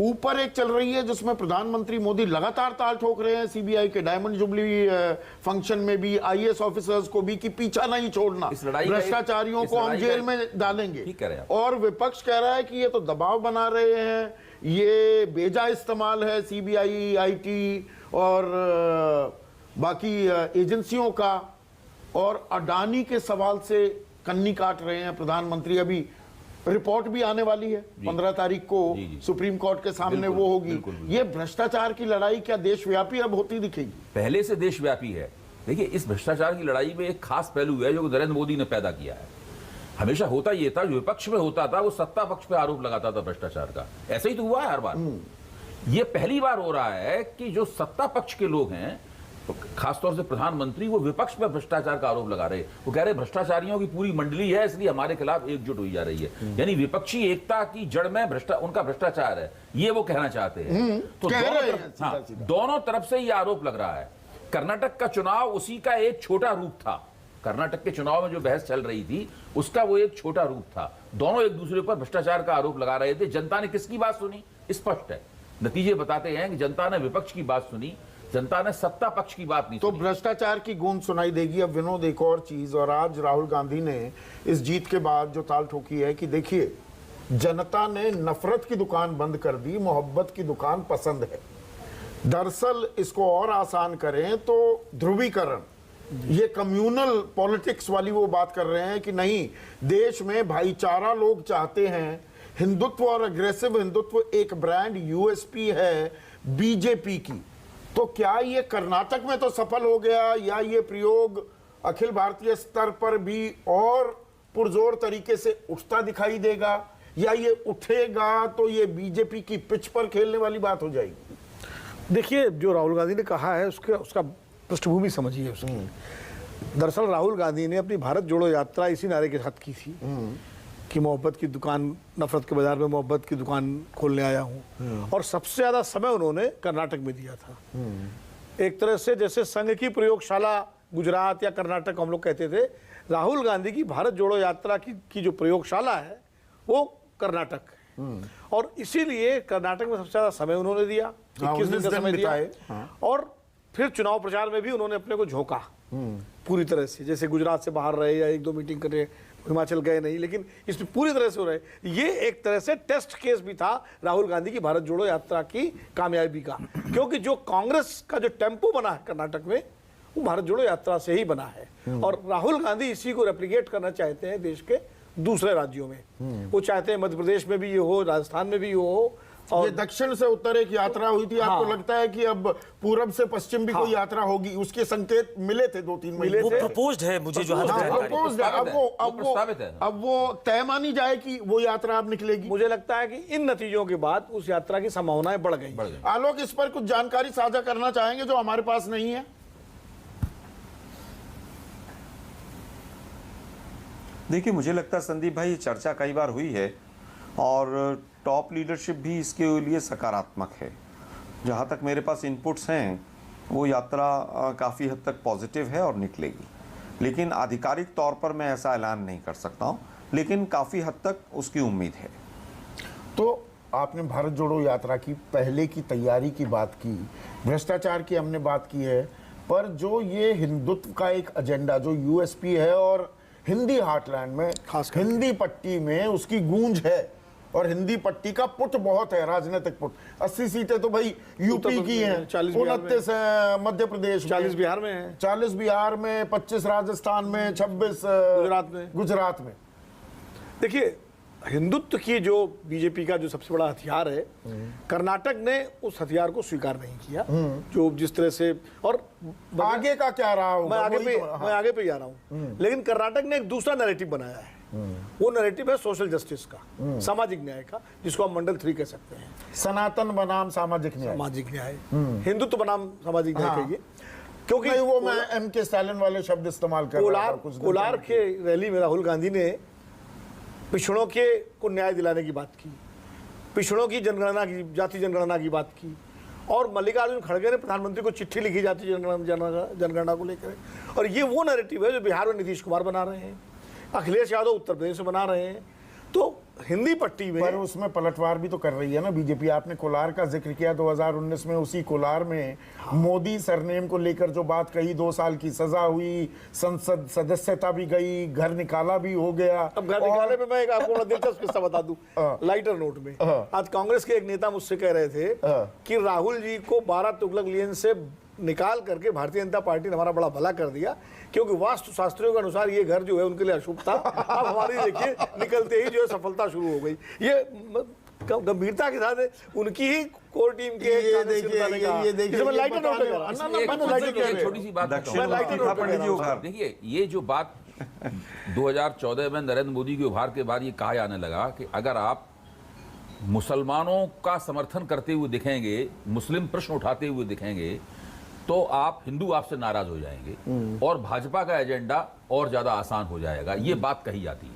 ऊपर एक चल रही है जिसमें प्रधानमंत्री मोदी लगातार ताल ठोक रहे हैं सीबीआई के डायमंड जुबली फंक्शन में भी, आईएएस ऑफिसर्स को भी, कि पीछा नहीं छोड़ना, भ्रष्टाचारियों को हम जेल में डालेंगे। और विपक्ष कह रहा है कि ये तो दबाव बना रहे हैं, ये बेजा इस्तेमाल है सीबीआई, आईटी और बाकी एजेंसियों का, और अडानी के सवाल से कन्नी काट रहे हैं प्रधानमंत्री। अभी रिपोर्ट भी आने वाली है 15 तारीख को सुप्रीम कोर्ट के सामने, वो होगी। ये भ्रष्टाचार की लड़ाई क्या देशव्यापी अब होती दिखेगी? पहले से देशव्यापी है। देखिए, इस भ्रष्टाचार की लड़ाई में एक खास पहलू है जो नरेंद्र मोदी ने पैदा किया है। हमेशा होता ये था, जो विपक्ष में होता था वो सत्ता पक्ष पे आरोप लगाता था भ्रष्टाचार का। ऐसे ही तो हुआ है हर बार। ये पहली बार हो रहा है कि जो सत्ता पक्ष के लोग हैं, खासतौर से प्रधानमंत्री, वो विपक्ष पर भ्रष्टाचार का आरोप लगा रहे। वो कह रहे भ्रष्टाचारियों की पूरी मंडली है, इसलिए हमारे खिलाफ एकजुट हुई जा रही है। यानी विपक्षी एकता की जड़ में उनका भ्रष्टाचार है, ये वो कहना चाहते हैं। तो दोनों तरफ से ये आरोप लग रहा है। कर्नाटक का चुनाव उसी का एक छोटा रूप था। कर्नाटक के चुनाव में जो बहस चल रही थी उसका वो एक छोटा रूप था। दोनों एक दूसरे पर भ्रष्टाचार का आरोप लगा रहे थे। जनता ने किसकी बात सुनी? स्पष्ट है, नतीजे बताते हैं कि जनता ने विपक्ष की बात सुनी, जनता ने सत्ता पक्ष की बात नहीं तो सुनी। भ्रष्टाचार की गूंज सुनाई देगी। अब विनोद, एक और चीज, और आज राहुल गांधी ने इस जीत के बाद जो ताल ठोकी है कि देखिए, जनता ने नफरत की दुकान बंद कर दी, मोहब्बत की दुकान पसंद है। दरअसल इसको और आसान करें तो ध्रुवीकरण, ये कम्युनल पॉलिटिक्स वाली वो बात कर रहे हैं कि नहीं, देश में भाईचारा लोग चाहते हैं। हिंदुत्व और अग्रेसिव हिंदुत्व एक ब्रांड यूएसपी है बीजेपी की। तो क्या ये कर्नाटक में तो सफल हो गया, या ये प्रयोग अखिल भारतीय स्तर पर भी और पुरजोर तरीके से उठता दिखाई देगा, या ये उठेगा तो ये बीजेपी की पिच पर खेलने वाली बात हो जाएगी? देखिए, जो राहुल गांधी ने कहा है उसका पृष्ठभूमि समझिए उसकी। दरअसल राहुल गांधी ने अपनी भारत जोड़ो यात्रा इसी नारे के साथ की थी कि मोहब्बत की दुकान, नफरत के बाजार में मोहब्बत की दुकान खोलने आया हूं। और सबसे ज्यादा समय उन्होंने कर्नाटक में दिया था। एक तरह से जैसे संघ की प्रयोगशाला गुजरात या कर्नाटक हम लोग कहते थे, राहुल गांधी की भारत जोड़ो यात्रा की जो प्रयोगशाला है वो कर्नाटक है। और इसीलिए कर्नाटक में सबसे ज्यादा समय उन्होंने दिया, 21 दिन का समय दिया। और फिर चुनाव प्रचार में भी उन्होंने अपने को झोंका पूरी तरह से, जैसे गुजरात से बाहर रहे या एक दो मीटिंग करे, हिमाचल गए नहीं, लेकिन इसमें पूरी तरह से हो रहे। ये एक तरह से टेस्ट केस भी था राहुल गांधी की भारत जोड़ो यात्रा की कामयाबी का, क्योंकि जो कांग्रेस का जो टेम्पो बना है कर्नाटक में वो भारत जोड़ो यात्रा से ही बना है। और राहुल गांधी इसी को रेप्लिकेट करना चाहते हैं देश के दूसरे राज्यों में। वो चाहते हैं मध्य प्रदेश में भी ये हो, राजस्थान में भी ये हो। और ये दक्षिण से उत्तर एक यात्रा हुई थी। आपको लगता है कि अब पूर्व से पश्चिम भी कोई यात्रा होगी? उसके संकेत मिले थे 2-3 महीने वो प्रपोज्ड है, मुझे जो अब वो तय मानी जाए कि वो यात्रा अब निकलेगी। मुझे लगता है कि इन नतीजों के बाद उस यात्रा की संभावनाएं बढ़ गई। आलोक, इस पर कुछ जानकारी साझा करना चाहेंगे जो हमारे पास नहीं है? देखिए, मुझे लगता है संदीप भाई, ये चर्चा कई बार हुई है और टॉप लीडरशिप भी इसके लिए सकारात्मक है। जहाँ तक मेरे पास इनपुट्स हैं, वो यात्रा काफ़ी हद तक पॉजिटिव है और निकलेगी। लेकिन आधिकारिक तौर पर मैं ऐसा ऐलान नहीं कर सकता हूँ, लेकिन काफ़ी हद तक उसकी उम्मीद है। तो आपने भारत जोड़ो यात्रा की पहले की तैयारी की बात की, भ्रष्टाचार की हमने बात की है, पर जो ये हिंदुत्व का एक एजेंडा जो यूएसपी है और हिंदी हार्टलैंड में, खास हिंदी पट्टी में उसकी गूंज है, और हिंदी पट्टी का पुट बहुत है, राजनीतिक पुट। 80 सीटें तो भाई यूपी की हैं, 29 है मध्य प्रदेश, 40 बिहार में है, 40 बिहार में, 25 राजस्थान में, 26 गुजरात में। देखिए, हिंदुत्व की जो बीजेपी का जो सबसे बड़ा हथियार है, कर्नाटक ने उस हथियार को स्वीकार नहीं किया। जो जिस तरह से, और आगे का क्या रहा होगा? मैं आगे पे जा रहा हूँ। लेकिन कर्नाटक ने एक दूसरा नैरेटिव बनाया है। वो नैरेटिव है सोशल जस्टिस का, सामाजिक न्याय का, जिसको हम मंडल 3 कह सकते हैं। सनातन बनाम सामाजिक न्याय, हिंदुत्व बनाम सामाजिक न्याय कहिए। क्योंकि वो मैं एम.के. स्टालिन वाले शब्द इस्तेमाल कर रहा था। कोलार के रैली में राहुल गांधी ने पिछड़ों को न्याय दिलाने की बात की, पिछड़ों की जनगणना की, जाति जनगणना की बात की। और मल्लिकार्जुन खड़गे ने प्रधानमंत्री को चिट्ठी लिखी जाति जनगणना को लेकर। और ये वो नैरेटिव है जो बिहार में नीतीश कुमार बना रहे हैं, अखिलेश यादव उत्तर प्रदेश में बना रहे हैं। तो हिंदी पट्टी में, पर उसमें पलटवार भी तो कर रही है ना बीजेपी। आपने कोलार का जिक्र किया, 2019 में उसी कोलार में मोदी सरनेम को लेकर जो बात कही, 2 साल की सजा हुई, संसद सदस्यता भी गई, घर निकाला भी हो गया। अब घर निकाले में मैं एक आपको बड़ा दिलचस्प किस्सा बता दूं, लाइटर नोट में। आज कांग्रेस के एक नेता मुझसे कह रहे थे कि राहुल जी को 12 तुगलक लेन से निकाल करके भारतीय जनता पार्टी ने हमारा बड़ा भला कर दिया, क्योंकि वास्तु शास्त्रियों के अनुसार ये घर जो है उनके लिए अशुभ था। अब हमारी देखिए निकलते ही जो है सफलता शुरू हो गई। ये गंभीरता के साथ उनकी ही कोर टीम के छोटी सी बात, देखिए ये जो बात 2014 में नरेंद्र मोदी के उभार के बाद ये कहा जाने लगा कि अगर आप मुसलमानों का समर्थन करते हुए दिखेंगे, मुस्लिम प्रश्न उठाते हुए दिखेंगे, तो आप हिंदू आपसे नाराज हो जाएंगे और भाजपा का एजेंडा और ज्यादा आसान हो जाएगा, ये बात कही जाती है।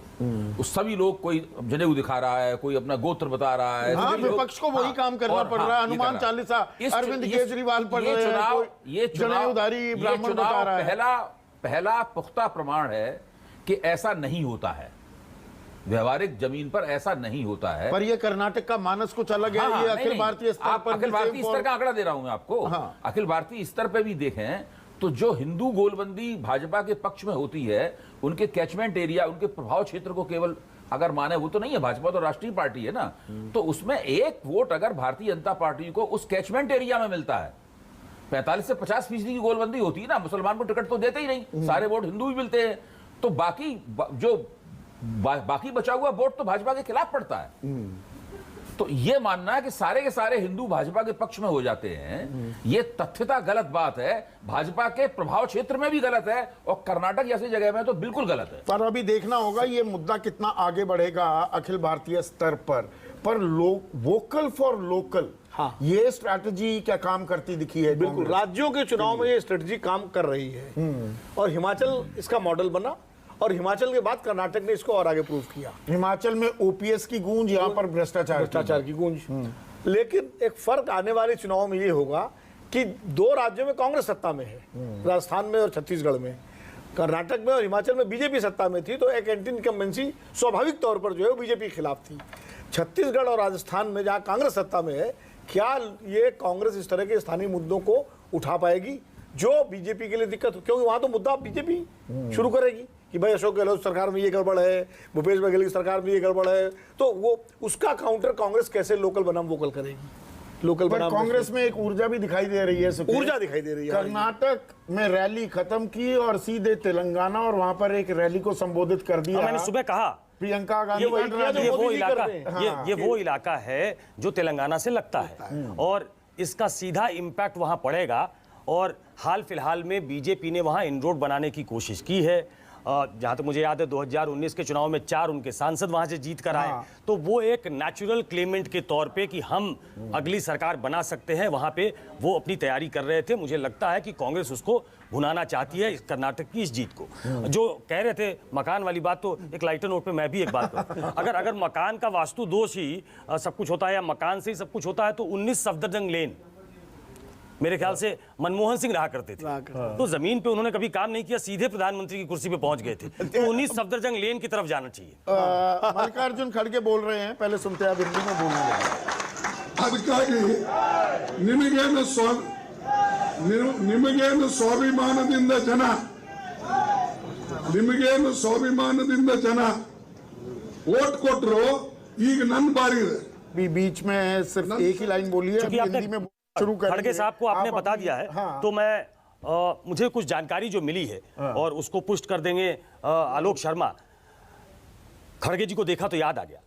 तो सभी लोग, कोई जनेऊ दिखा रहा है, कोई अपना गोत्र बता रहा है, हाँ, सभी लोग- विपक्ष को वही काम करना और पड़ रहा है। ये हनुमान कर रहा है। चालीसा अरविंद केजरीवाल पढ़ रहे हैं, कोई जनेऊधारी ब्राह्मण बता रहा है। पहला पुख्ता प्रमाण है कि ऐसा नहीं होता है, व्यवहारिक जमीन पर ऐसा नहीं होता है। पर ये कर्नाटक का मानस कुछ अलग है। हाँ, ये नहीं, अखिल नहीं। भारतीय स्तर आप पर अखिल भी भारतीय same स्तर for- का आंकड़ा दे रहा हूं मैं आपको। हाँ। अखिल भारतीय स्तर पे भी देखें तो जो हिंदू गोलबंदी भाजपा के पक्ष में होती है, उनके कैचमेंट एरिया, उनके प्रभाव क्षेत्र को केवल अगर माने, वो तो नहीं है, भाजपा तो राष्ट्रीय पार्टी है ना, तो उसमें एक वोट अगर भारतीय जनता पार्टी को उस कैचमेंट एरिया में मिलता है, 45 से 50% की गोलबंदी होती है ना, मुसलमान को टिकट तो देते ही नहीं, सारे वोट हिंदू ही मिलते हैं, तो बाकी बाकी बचा हुआ वोट तो भाजपा के खिलाफ पड़ता है। तो ये मानना है कि सारे के सारे हिंदू भाजपा के पक्ष में हो जाते हैं, ये तथ्यता गलत बात है। भाजपा के प्रभाव क्षेत्र में भी गलत है और कर्नाटक जैसी जगह में तो बिल्कुल गलत है। पर अभी देखना होगा ये मुद्दा कितना आगे बढ़ेगा अखिल भारतीय स्तर पर वोकल फॉर लोकल, हाँ। ये स्ट्रैटेजी क्या काम करती दिखी है? बिल्कुल, कांग्रेस? राज्यों के चुनाव में ये स्ट्रेटजी काम कर रही है और हिमाचल इसका मॉडल बना और हिमाचल के बाद कर्नाटक ने इसको और आगे प्रूव किया। हिमाचल में ओपीएस की गूंज, यहाँ पर भ्रष्टाचार की गूंज। लेकिन एक फर्क आने वाले चुनाव में ये होगा कि दो राज्यों में कांग्रेस सत्ता में है, राजस्थान में और छत्तीसगढ़ में। कर्नाटक में और हिमाचल में बीजेपी सत्ता में थी, तो एक एंटी इनकम्बेंसी स्वाभाविक तौर पर जो है बीजेपी के खिलाफ थी। छत्तीसगढ़ और राजस्थान में जहां कांग्रेस सत्ता में है, क्या ये कांग्रेस इस तरह के स्थानीय मुद्दों को उठा पाएगी जो बीजेपी के लिए दिक्कत हो? क्योंकि वहां तो मुद्दा बीजेपी शुरू करेगी कि भाई अशोक गहलोत सरकार में ये गड़बड़ है, भूपेश बघेल की सरकार में ये गड़बड़ है, तो वो उसका काउंटर कांग्रेस कैसे लोकल बनाम वोकल करेगी। लोकल पर बनाम कांग्रेस में एक ऊर्जा भी दिखाई दे रही है। सुखदेव। ऊर्जा दिखाई दे रही है। कर्नाटक में रैली खत्म की और सीधे तेलंगाना और वहां पर एक रैली को संबोधित कर दिया। मैंने सुबह कहा प्रियंका गांधी वही किया जो ये वो मोदी जी इलाका, करते हैं। ये वो इलाका है जो तेलंगाना से लगता है और इसका सीधा इम्पैक्ट वहां पड़ेगा। और हाल फिलहाल में बीजेपी ने वहां इनरोड बनाने की कोशिश की है। जहां तक मुझे याद है 2019 के चुनाव में 4 उनके सांसद वहां से जीत कर आए, तो वो एक नेचुरल क्लेमेंट के तौर पे कि हम अगली सरकार बना सकते हैं, वहां पे वो अपनी तैयारी कर रहे थे। मुझे लगता है कि कांग्रेस उसको भुनाना चाहती है, इस कर्नाटक की इस जीत को। जो कह रहे थे मकान वाली बात, तो एक लाइटर नोट पे मैं भी एक बात करूं। अगर मकान का वास्तु दोष ही सब कुछ होता है या मकान से ही सब कुछ होता है, तो 19 सफदरजंग लेन मेरे ख्याल से मनमोहन सिंह रहा करते थे, तो जमीन पे उन्होंने कभी काम नहीं किया, सीधे प्रधानमंत्री की कुर्सी पे पहुंच गए थे। तो 19 सफदरजंग लेन की तरफ जाना चाहिए। मल्लिकार्जुन खड़गे बोल रहे हैं, पहले सुनते हैं, आप हिंदी में बोलने लगे। ಅದಕ್ಕಾಗಿ ನಿಮಗೇನು ಸ್ವಾಭಿಮಾನದಿಂದ ಜನ ವೋಟ್ ಕೊಟ್ಟರು, ಈಗ ನನ್ನ ಬಾರಿ ಇದೆ। बीच में सिर्फ एक ही लाइन बोली है, क्योंकि आपने हिंदी में शुरू कर खड़गे साहब को आपने बता दिया है, हाँ। तो मैं मुझे कुछ जानकारी जो मिली है और उसको पुष्ट कर देंगे आलोक शर्मा। खड़गे जी को देखा तो याद आ गया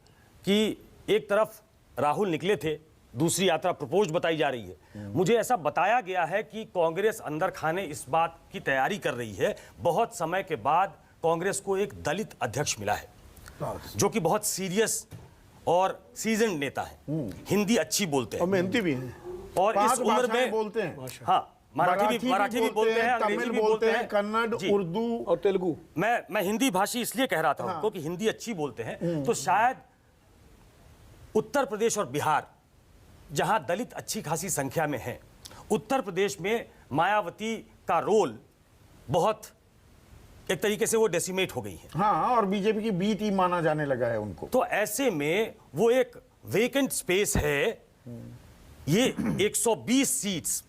कि एक तरफ राहुल निकले थे, दूसरी यात्रा प्रपोज बताई जा रही है। मुझे ऐसा बताया गया है कि कांग्रेस अंदर खाने इस बात की तैयारी कर रही है, बहुत समय के बाद कांग्रेस को एक दलित अध्यक्ष मिला है जो कि बहुत सीरियस और सीजन नेता है, हिंदी अच्छी बोलते और हैं मेहनती भी है और इस 5 उम्र भाषाएं में बोलते हैं। हाँ, मराठी भी बोलते हैं, अंग्रेजी तमिल भी बोलते हैं, हैं, कन्नड़, जी। उर्दू। और तेलुगु। मैं हिंदी भाषी इसलिए कह रहा था उनको कि हिंदी अच्छी बोलते हैं, तो शायद उत्तर प्रदेश और बिहार जहां दलित अच्छी खासी संख्या में है, उत्तर प्रदेश में मायावती का रोल बहुत एक तरीके से वो डेसिमेट हो गई है। हाँ, और बीजेपी की बी टीम माना जाने लगा है उनको। तो ऐसे में वो एक वेकेंट स्पेस है, ये 120 सीट्स,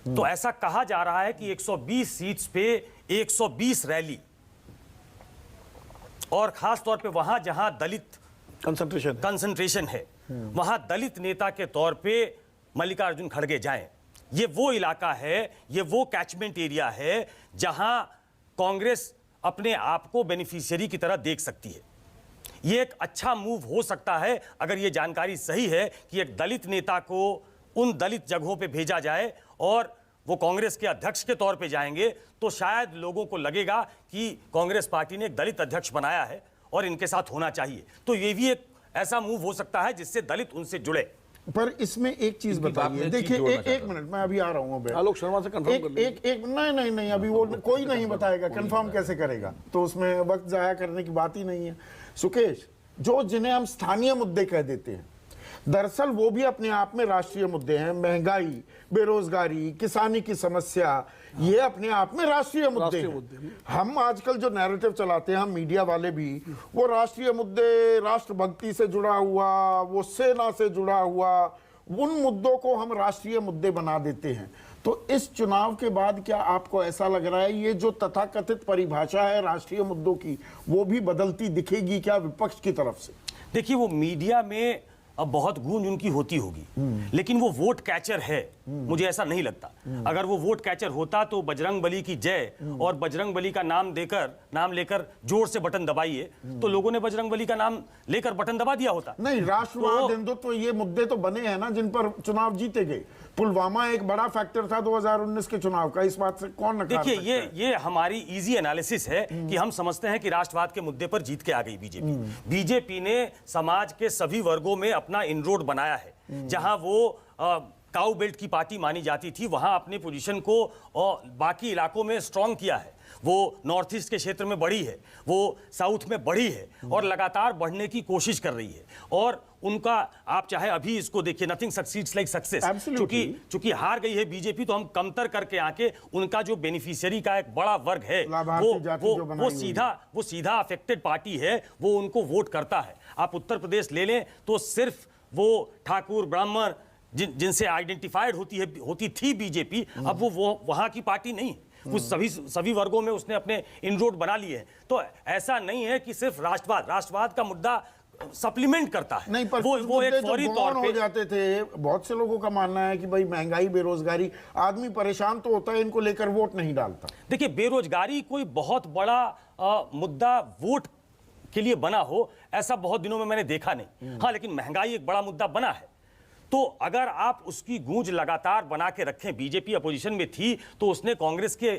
तो ऐसा कहा जा रहा है कि 120 सीट्स पे 120 रैली, और खास तौर पे वहां जहां दलित कंसंट्रेशन है वहां दलित नेता के तौर पे मल्लिकार्जुन खड़गे जाएं। ये वो इलाका है, ये वो कैचमेंट एरिया है जहां कांग्रेस अपने आप को बेनिफिशियरी की तरह देख सकती है। ये एक अच्छा मूव हो सकता है अगर ये जानकारी सही है कि एक दलित नेता को उन दलित जगहों पे भेजा जाए और वो कांग्रेस के अध्यक्ष के तौर पे जाएंगे, तो शायद लोगों को लगेगा कि कांग्रेस पार्टी ने एक दलित अध्यक्ष बनाया है और इनके साथ होना चाहिए। तो ये भी एक ऐसा मूव हो सकता है जिससे दलित उनसे जुड़े। पर इसमें एक चीज इनकी बात बताइए, में देखिए जोड़ना एक चाहता मिनट, मैं अभी आ रहा हूँ अबे। आलोक शर्मा से कंफर्म कर लीजिए। एक नहीं अभी वो कोई नहीं बताएगा, कंफर्म कैसे करेगा, तो उसमें वक्त जाया करने की बात ही नहीं है। सुकेश, जो जिन्हें हम स्थानीय मुद्दे कह देते हैं, दरअसल वो भी अपने आप में राष्ट्रीय मुद्दे हैं। महंगाई, बेरोजगारी, किसानी की समस्या, ये अपने आप में राष्ट्रीय मुद्दे हैं। हम आजकल जो नैरेटिव चलाते हैं, हम मीडिया वाले भी, वो राष्ट्रीय मुद्दे, राष्ट्रभक्ति से जुड़ा हुआ, वो सेना से जुड़ा हुआ, उन मुद्दों को हम राष्ट्रीय मुद्दे बना देते हैं। तो इस चुनाव के बाद क्या आपको ऐसा लग रहा है ये जो तथाकथित परिभाषा है राष्ट्रीय मुद्दों की, वो भी बदलती दिखेगी क्या विपक्ष की तरफ से? देखिए, वो मीडिया में अब बहुत गूंज उनकी होती होगी, लेकिन वो वोट कैचर है, मुझे ऐसा नहीं लगता। अगर वो वोट कैचर होता तो बजरंग बली की जय और बजरंग बली का नाम लेकर जोर से बटन दबाइए, तो लोगों ने बजरंग बली का नाम लेकर बटन दबा दिया होता। नहीं, राष्ट्रवाद, हिंदुत्व, ये मुद्दे तो बने हैं ना जिन पर चुनाव जीते गए। पुलवामा एक बड़ा फैक्टर था 2019 के चुनाव का, इस बात से कौन नकार देखिए, सकता है? ये हमारी इजी एनालिसिस है कि हम समझते हैं कि राष्ट्रवाद के मुद्दे पर जीत के आ गई बीजेपी। बीजेपी ने समाज के सभी वर्गों में अपना इनरोड बनाया है। जहां वो काउ बेल्ट की पार्टी मानी जाती थी, वहां अपनी पोजीशन को और बाकी इलाकों में स्ट्रांग किया है। वो नॉर्थ ईस्ट के क्षेत्र में बढ़ी है, वो साउथ में बढ़ी है और लगातार बढ़ने की कोशिश कर रही है। और उनका, आप चाहे अभी इसको देखिए, नथिंग सक्सीड्स लाइक सक्सेस। चूंकि हार गई है बीजेपी, तो हम कमतर करके आके उनका जो बेनिफिशियरी का एक बड़ा वर्ग है, वो सीधा अफेक्टेड पार्टी है, वो उनको वोट करता है। आप उत्तर प्रदेश ले लें तो सिर्फ वो ठाकुर ब्राह्मण जिनसे आइडेंटिफाइड होती थी बीजेपी, अब वो वहां की पार्टी नहीं है। वो सभी वर्गों में उसने अपने इनरोड बना लिए हैं। तो ऐसा नहीं है कि सिर्फ राष्ट्रवाद का मुद्दा सप्लीमेंट करता है। नहीं, पर वो एक फौरी तौर पे हो जाते थे। बहुत से लोगों का मानना है कि भाई महंगाई, बेरोजगारी, आदमी परेशान तो होता है, इनको लेकर वोट नहीं डालता। देखिए, बेरोजगारी कोई बहुत बड़ा मुद्दा वोट के लिए बना हो, ऐसा बहुत दिनों में मैंने देखा नहीं। हाँ, लेकिन महंगाई एक बड़ा मुद्दा बना है। तो अगर आप उसकी गूंज लगातार बना के रखें, बीजेपी अपोजिशन में थी तो उसने कांग्रेस के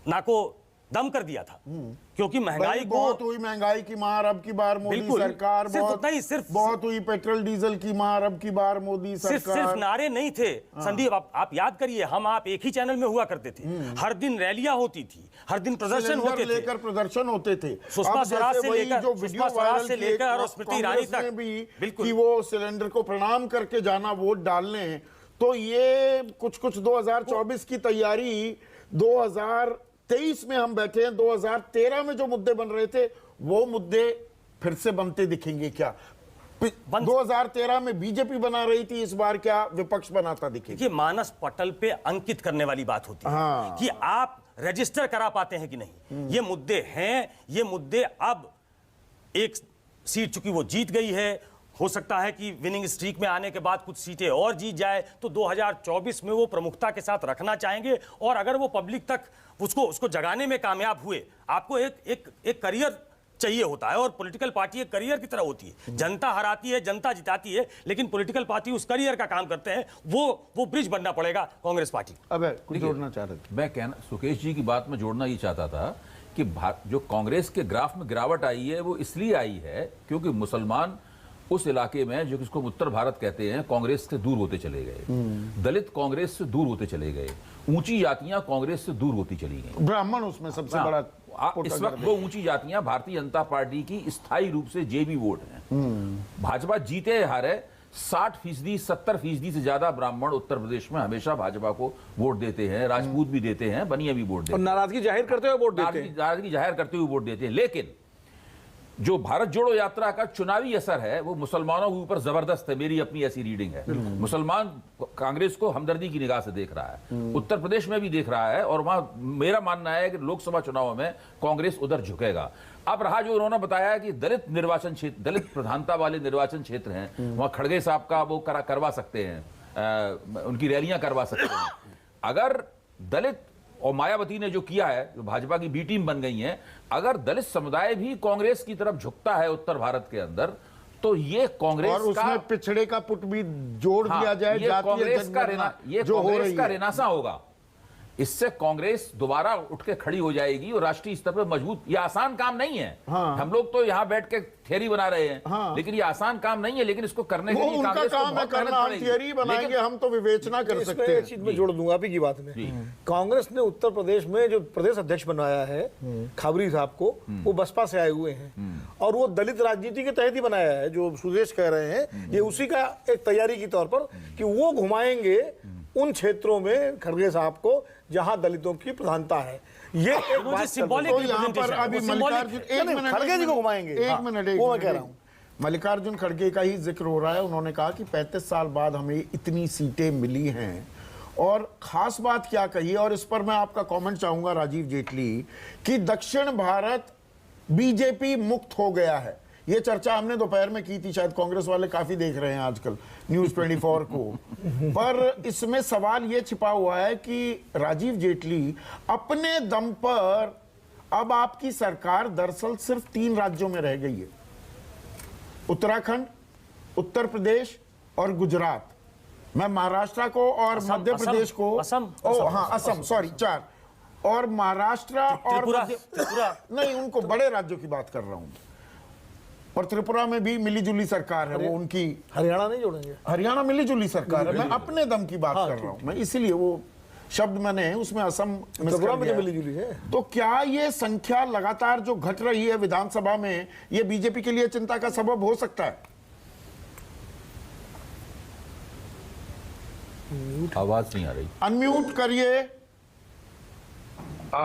नाको दम कर दिया था, क्योंकि महंगाई बहुत हुई, महंगाई की मार अब की बार मोदी सरकार, बहुत हुई पेट्रोल डीजल की मार अब की बार मोदी सरकार। सिर्फ नारे नहीं थे संदीप, आप याद करिए, आप एक ही चैनल में हुआ करते थे, हर दिन रैलियां होती थी, हर दिन प्रदर्शन होते थे, लेकर प्रदर्शन होते थे। सुषमा स्वराज से लेकर और स्मृति ईरानी तक भी कि वो सिलेंडर को प्रणाम करके जाना वोट डालने। तो ये कुछ 2024 की तैयारी, 2023 में हम बैठे हैं, 2013 में जो मुद्दे बन रहे थे वो मुद्दे फिर से बनते दिखेंगे क्या? 2013 में बीजेपी बना रही थी, इस बार क्या विपक्ष बनाता दिखेगा? देखिए, मानस पटल पे अंकित करने वाली बात होती है कि आप रजिस्टर करा पाते हैं कि नहीं। ये मुद्दे हैं, ये मुद्दे अब एक सीट चूंकि वो जीत गई है, हो सकता है कि विनिंग स्ट्रीक में आने के बाद कुछ सीटें और जीत जाए, तो 2024 में वो प्रमुखता के साथ रखना चाहेंगे। और अगर वो पब्लिक तक उसको जगाने में कामयाब हुए, आपको एक करियर चाहिए होता है, और पॉलिटिकल पार्टी एक करियर की तरह होती है। जनता हराती है, जनता जिताती है, लेकिन पॉलिटिकल पार्टी उस करियर का काम करते हैं। वो ब्रिज बनना पड़ेगा कांग्रेस पार्टी। अब कुछ जोड़ना चाह रहे थे? मैं कहना, सुकेश जी की बात में जोड़ना ये चाहता था कि जो कांग्रेस के ग्राफ में गिरावट आई है, वो इसलिए आई है क्योंकि मुसलमान उस इलाके में, जो किसको उत्तर भारत कहते हैं, कांग्रेस से दूर होते चले गए। दलित कांग्रेस से दूर होते चले गए, ऊंची जातियां कांग्रेस से दूर होती चली गई, ब्राह्मण उसमें सबसे बड़ा। इस वक्त वो ऊंची जातियां भारतीय जनता पार्टी की स्थायी रूप से जेबी वोट हैं। भाजपा जीते हारे 60%, 70% से ज्यादा ब्राह्मण उत्तर प्रदेश में हमेशा भाजपा को वोट देते हैं, राजपूत भी देते हैं, बनिया भी वोट देते हैं, नाराजगी जाहिर करते हुए वोट देते हैं, नाराजगी जाहिर करते हुए वोट देते हैं। लेकिन जो भारत जोड़ो यात्रा का चुनावी असर है वो मुसलमानों के ऊपर जबरदस्त है। मेरी अपनी ऐसी रीडिंग है। मुसलमान कांग्रेस को हमदर्दी की निगाह से देख रहा है, उत्तर प्रदेश में भी देख रहा है, और वहां मेरा मानना है कि लोकसभा चुनाव में कांग्रेस उधर झुकेगा। अब रहा जो उन्होंने बताया कि दलित निर्वाचन क्षेत्र, दलित प्रधानता वाले निर्वाचन क्षेत्र हैं, वहां खड़गे साहब का वो करवा सकते हैं, उनकी रैलियां करवा सकते हैं। अगर दलित और मायावती ने जो किया है, जो भाजपा की बी टीम बन गई है, अगर दलित समुदाय भी कांग्रेस की तरफ झुकता है उत्तर भारत के अंदर, तो ये कांग्रेस और उसमें पिछड़े का पुट भी जोड़ दिया जाए, ये कांग्रेस का रेनासा होगा। इससे कांग्रेस दोबारा उठ के खड़ी हो जाएगी और राष्ट्रीय स्तर पर मजबूत। ये आसान काम नहीं है। हाँ। हम लोग तो यहाँ बैठ के थियरी बना रहे हैं, हाँ। लेकिन ये आसान काम नहीं है। लेकिन इसको करने के वो लिए उनका कांग्रेस को काम है बहुत मेहनत करना, हम पड़ेगी। थियरी बनाएंगे, लेकिन हम तो विवेचना कर इसमें सकते एक चीज हैं। मैं जोड़ दूंगा आप ही की बात में। कांग्रेस ने उत्तर प्रदेश में जो प्रदेश अध्यक्ष बनाया है खाबरी साहब को, वो बसपा से आए हुए हैं और वो दलित राजनीति के तहत ही बनाया है। जो सुदेश कह रहे हैं ये उसी का एक तैयारी के तौर पर कि वो घुमाएंगे उन क्षेत्रों में खड़गे साहब को जहां दलितों की प्रधानता है। ये एक मुझे बात symbolic तो यहाँ पर representation है, अभी वो symbolic मल्लिकार्जुन है। एक मिनट, खड़गे जी को घुमाएंगे। एक हाँ, मिनट, वो मैं कह रहा हूँ। मल्लिकार्जुन खड़गे का ही जिक्र हो रहा है। उन्होंने कहा कि 35 साल बाद हमें इतनी सीटें मिली हैं और खास बात क्या कही, और इस पर मैं आपका कमेंट चाहूंगा राजीव जेटली, कि दक्षिण भारत बीजेपी मुक्त हो गया है। ये चर्चा हमने दोपहर में की थी, शायद कांग्रेस वाले काफी देख रहे हैं आजकल न्यूज 24 को। पर इसमें सवाल ये छिपा हुआ है कि राजीव जेटली अपने दम पर अब आपकी सरकार दरअसल सिर्फ 3 राज्यों में रह गई है, उत्तराखंड, उत्तर प्रदेश और गुजरात। मैं महाराष्ट्र को और मध्य प्रदेश को, असम, सॉरी 4, और महाराष्ट्र और नहीं, उनको बड़े राज्यों की बात कर रहा हूं। और त्रिपुरा में भी मिलीजुली सरकार है, वो उनकी। हरियाणा नहीं जोड़ेंगे? हरियाणा मिलीजुली सरकार है। मैं अपने दम की बात कर रहा हूं, मैं इसीलिए वो शब्द मैंने उसमें असम त्रिपुरा में तो मिलीजुली है। तो क्या ये संख्या लगातार जो घट रही है विधानसभा में, ये बीजेपी के लिए चिंता का सबब हो सकता है? आवाज नहीं आ रही, अनम्यूट करिए।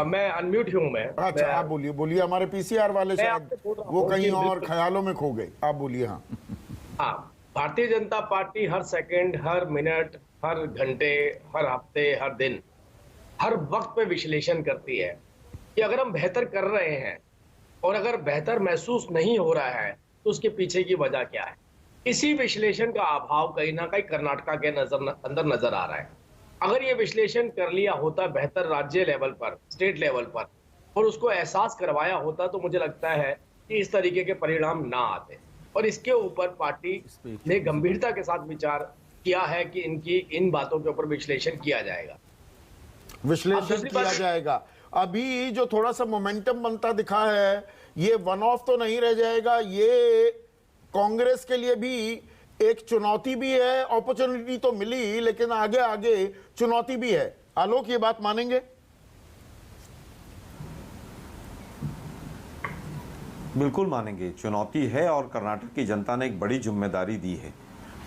मैं अनम्यूट हूं। मैं अच्छा, आप बोलिए, बोलिए। हमारे पीसीआर वाले मैं शायद आपसे बोल रहा वो हूं कहीं कि और बिल्कुल। ख्यालों में खो गए। आप बोलिए। हाँ, हाँ, भारतीय जनता पार्टी हर सेकंड, हर मिनट, हर घंटे, हर हफ्ते, हर दिन, हर वक्त पे विश्लेषण करती है कि अगर हम बेहतर कर रहे हैं और अगर बेहतर महसूस नहीं हो रहा है तो उसके पीछे की वजह क्या है। इसी विश्लेषण का अभाव कहीं ना कहीं कर्नाटका के अंदर नजर आ रहा है। अगर ये विश्लेषण कर लिया होता बेहतर राज्य लेवल पर, स्टेट लेवल पर, और उसको एहसास करवाया होता, तो मुझे लगता है कि इस तरीके के परिणाम ना आते। और इसके ऊपर पार्टी ने गंभीरता के साथ विचार किया है कि इन बातों के ऊपर विश्लेषण किया जाएगा, विश्लेषण किया जाएगा। अभी जो थोड़ा सा मोमेंटम बनता दिखा है, ये वन ऑफ तो नहीं रह जाएगा। ये कांग्रेस के लिए भी एक चुनौती भी है। अपॉर्चुनिटी तो मिली, लेकिन आगे आगे चुनौती भी है। आलोक, ये बात मानेंगे? बिल्कुल मानेंगे, चुनौती है और कर्नाटक की जनता ने एक बड़ी जिम्मेदारी दी है।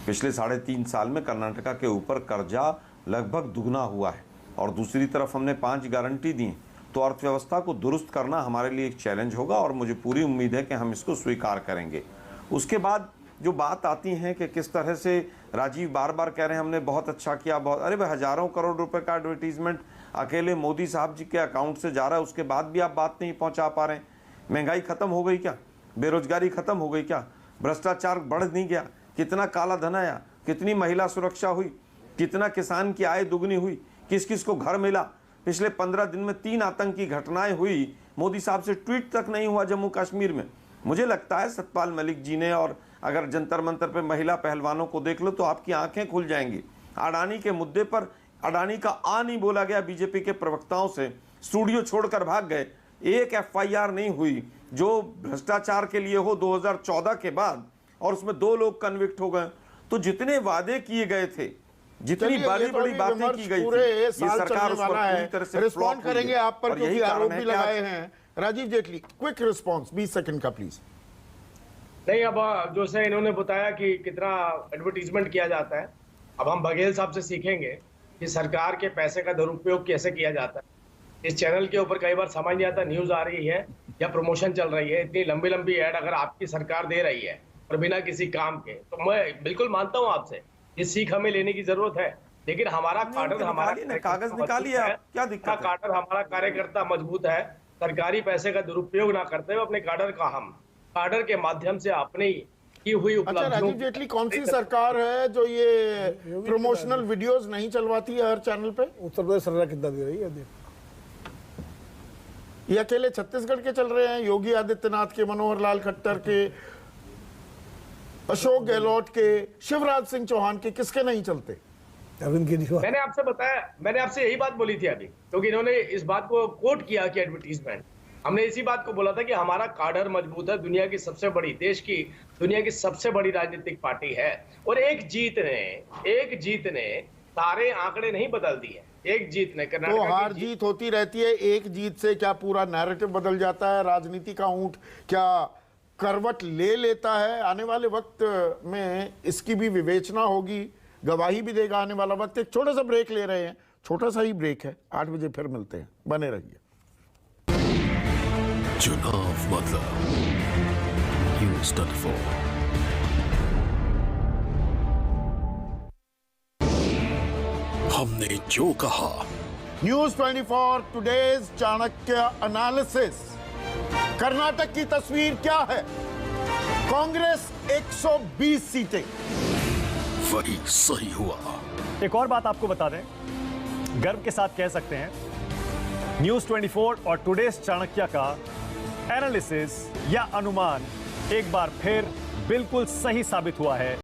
पिछले 3.5 साल में कर्नाटका के ऊपर कर्जा लगभग दुगना हुआ है और दूसरी तरफ हमने 5 गारंटी दी, तो अर्थव्यवस्था को दुरुस्त करना हमारे लिए एक चैलेंज होगा और मुझे पूरी उम्मीद है कि हम इसको स्वीकार करेंगे। उसके बाद जो बात आती है कि किस तरह से राजीव बार बार कह रहे हैं हमने बहुत अच्छा किया, बहुत, अरे भाई, हजारों करोड़ रुपए का एडवर्टीजमेंट अकेले मोदी साहब जी के अकाउंट से जा रहा है, उसके बाद भी आप बात नहीं पहुंचा पा रहे हैं। महंगाई खत्म हो गई क्या? बेरोजगारी खत्म हो गई क्या? भ्रष्टाचार बढ़ नहीं गया? कितना काला धन आया? कितनी महिला सुरक्षा हुई? कितना किसान की आय दुगनी हुई? किस किस को घर मिला? पिछले 15 दिन में 3 आतंकी घटनाएं हुई, मोदी साहब से ट्वीट तक नहीं हुआ जम्मू कश्मीर में। मुझे लगता है सतपाल मलिक जी ने, और अगर जंतर मंतर पे महिला पहलवानों को देख लो तो आपकी आंखें खुल जाएंगी। अडानी के मुद्दे पर अडानी का आ नहीं बोला गया बीजेपी के प्रवक्ताओं से, स्टूडियो छोड़कर भाग गए। एक एफआईआर नहीं हुई जो भ्रष्टाचार के लिए हो 2014 के बाद, और उसमें 2 लोग कन्विक्ट हो गए। तो जितने वादे किए गए थे, जितनी बड़ी बड़ी बातें की गई थी, ये सरकार उस पर पूरी तरह से रिस्पॉन्ड करेंगे आप पर, क्योंकि आरोप भी लगाए हैं। Rajiv Jaitley, quick response 20 second का प्लीज। नहीं, अब जो से इन्होंने बताया कि कितना एडवर्टीजमेंट किया जाता है, अब हम बघेल साहब से सीखेंगे कि सरकार के पैसे का दुरुपयोग कैसे किया जाता है। इस चैनल के ऊपर कई बार समझ नहीं आता, न्यूज आ रही है या प्रमोशन चल रही है, इतनी लंबी लंबी ऐड अगर आपकी सरकार दे रही है और बिना किसी काम के, तो मैं बिल्कुल मानता हूं आपसे, ये सीख हमें लेने की जरूरत है। लेकिन हमारा काडर, हमारा कागज निकालिए, क्या दिक्कत है? काडर, हमारा कार्यकर्ता मजबूत है। सरकारी पैसे का दुरुपयोग ना करते हुए अपने काडर का, हम काडर के माध्यम से अपनी की हुई अच्छा उपलब्धियों। राजीव जेटली, कौन सी सरकार है जो ये प्रमोशनल वीडियोस नहीं चलवाती है हर चैनल पे? उत्तर प्रदेश सरकार कितना दे रही है? ये अकेले छत्तीसगढ़ के चल रहे हैं? योगी आदित्यनाथ के, मनोहर लाल खट्टर के, अशोक गहलोत के, शिवराज सिंह चौहान के, किसके नहीं चलते? अरविंद केजरीवाल। मैंने आपसे यही बात बोली थी अभी, क्योंकि इन्होंने इस बात को कोट किया कि एडवर्टीजमेंट, हमने इसी बात को बोला था कि हमारा काडर मजबूत है, दुनिया की सबसे बड़ी राजनीतिक पार्टी है, और एक जीत ने सारे आंकड़े नहीं बदल दिए। एक जीत ने कर्नाटक तो हार जीत होती रहती है, एक जीत से क्या पूरा नैरेटिव बदल जाता है? राजनीति का ऊंट क्या करवट ले लेता है? आने वाले वक्त में इसकी भी विवेचना होगी, गवाही भी देगा आने वाला वक्त। एक छोटा सा ब्रेक ले रहे हैं, छोटा सा ही ब्रेक है, 8 बजे फिर मिलते हैं, बने रहिए। चुनाव मतलब न्यूज़ 24। हमने जो कहा। News 24 today's Chanakya analysis. Karnataka की तस्वीर क्या है? कांग्रेस 120 सीटें। वही सही हुआ। एक और बात आपको बता दें, गर्व के साथ कह सकते हैं, न्यूज़ 24 और टुडेज चाणक्य का एनालिसिस या अनुमान एक बार फिर बिल्कुल सही साबित हुआ है।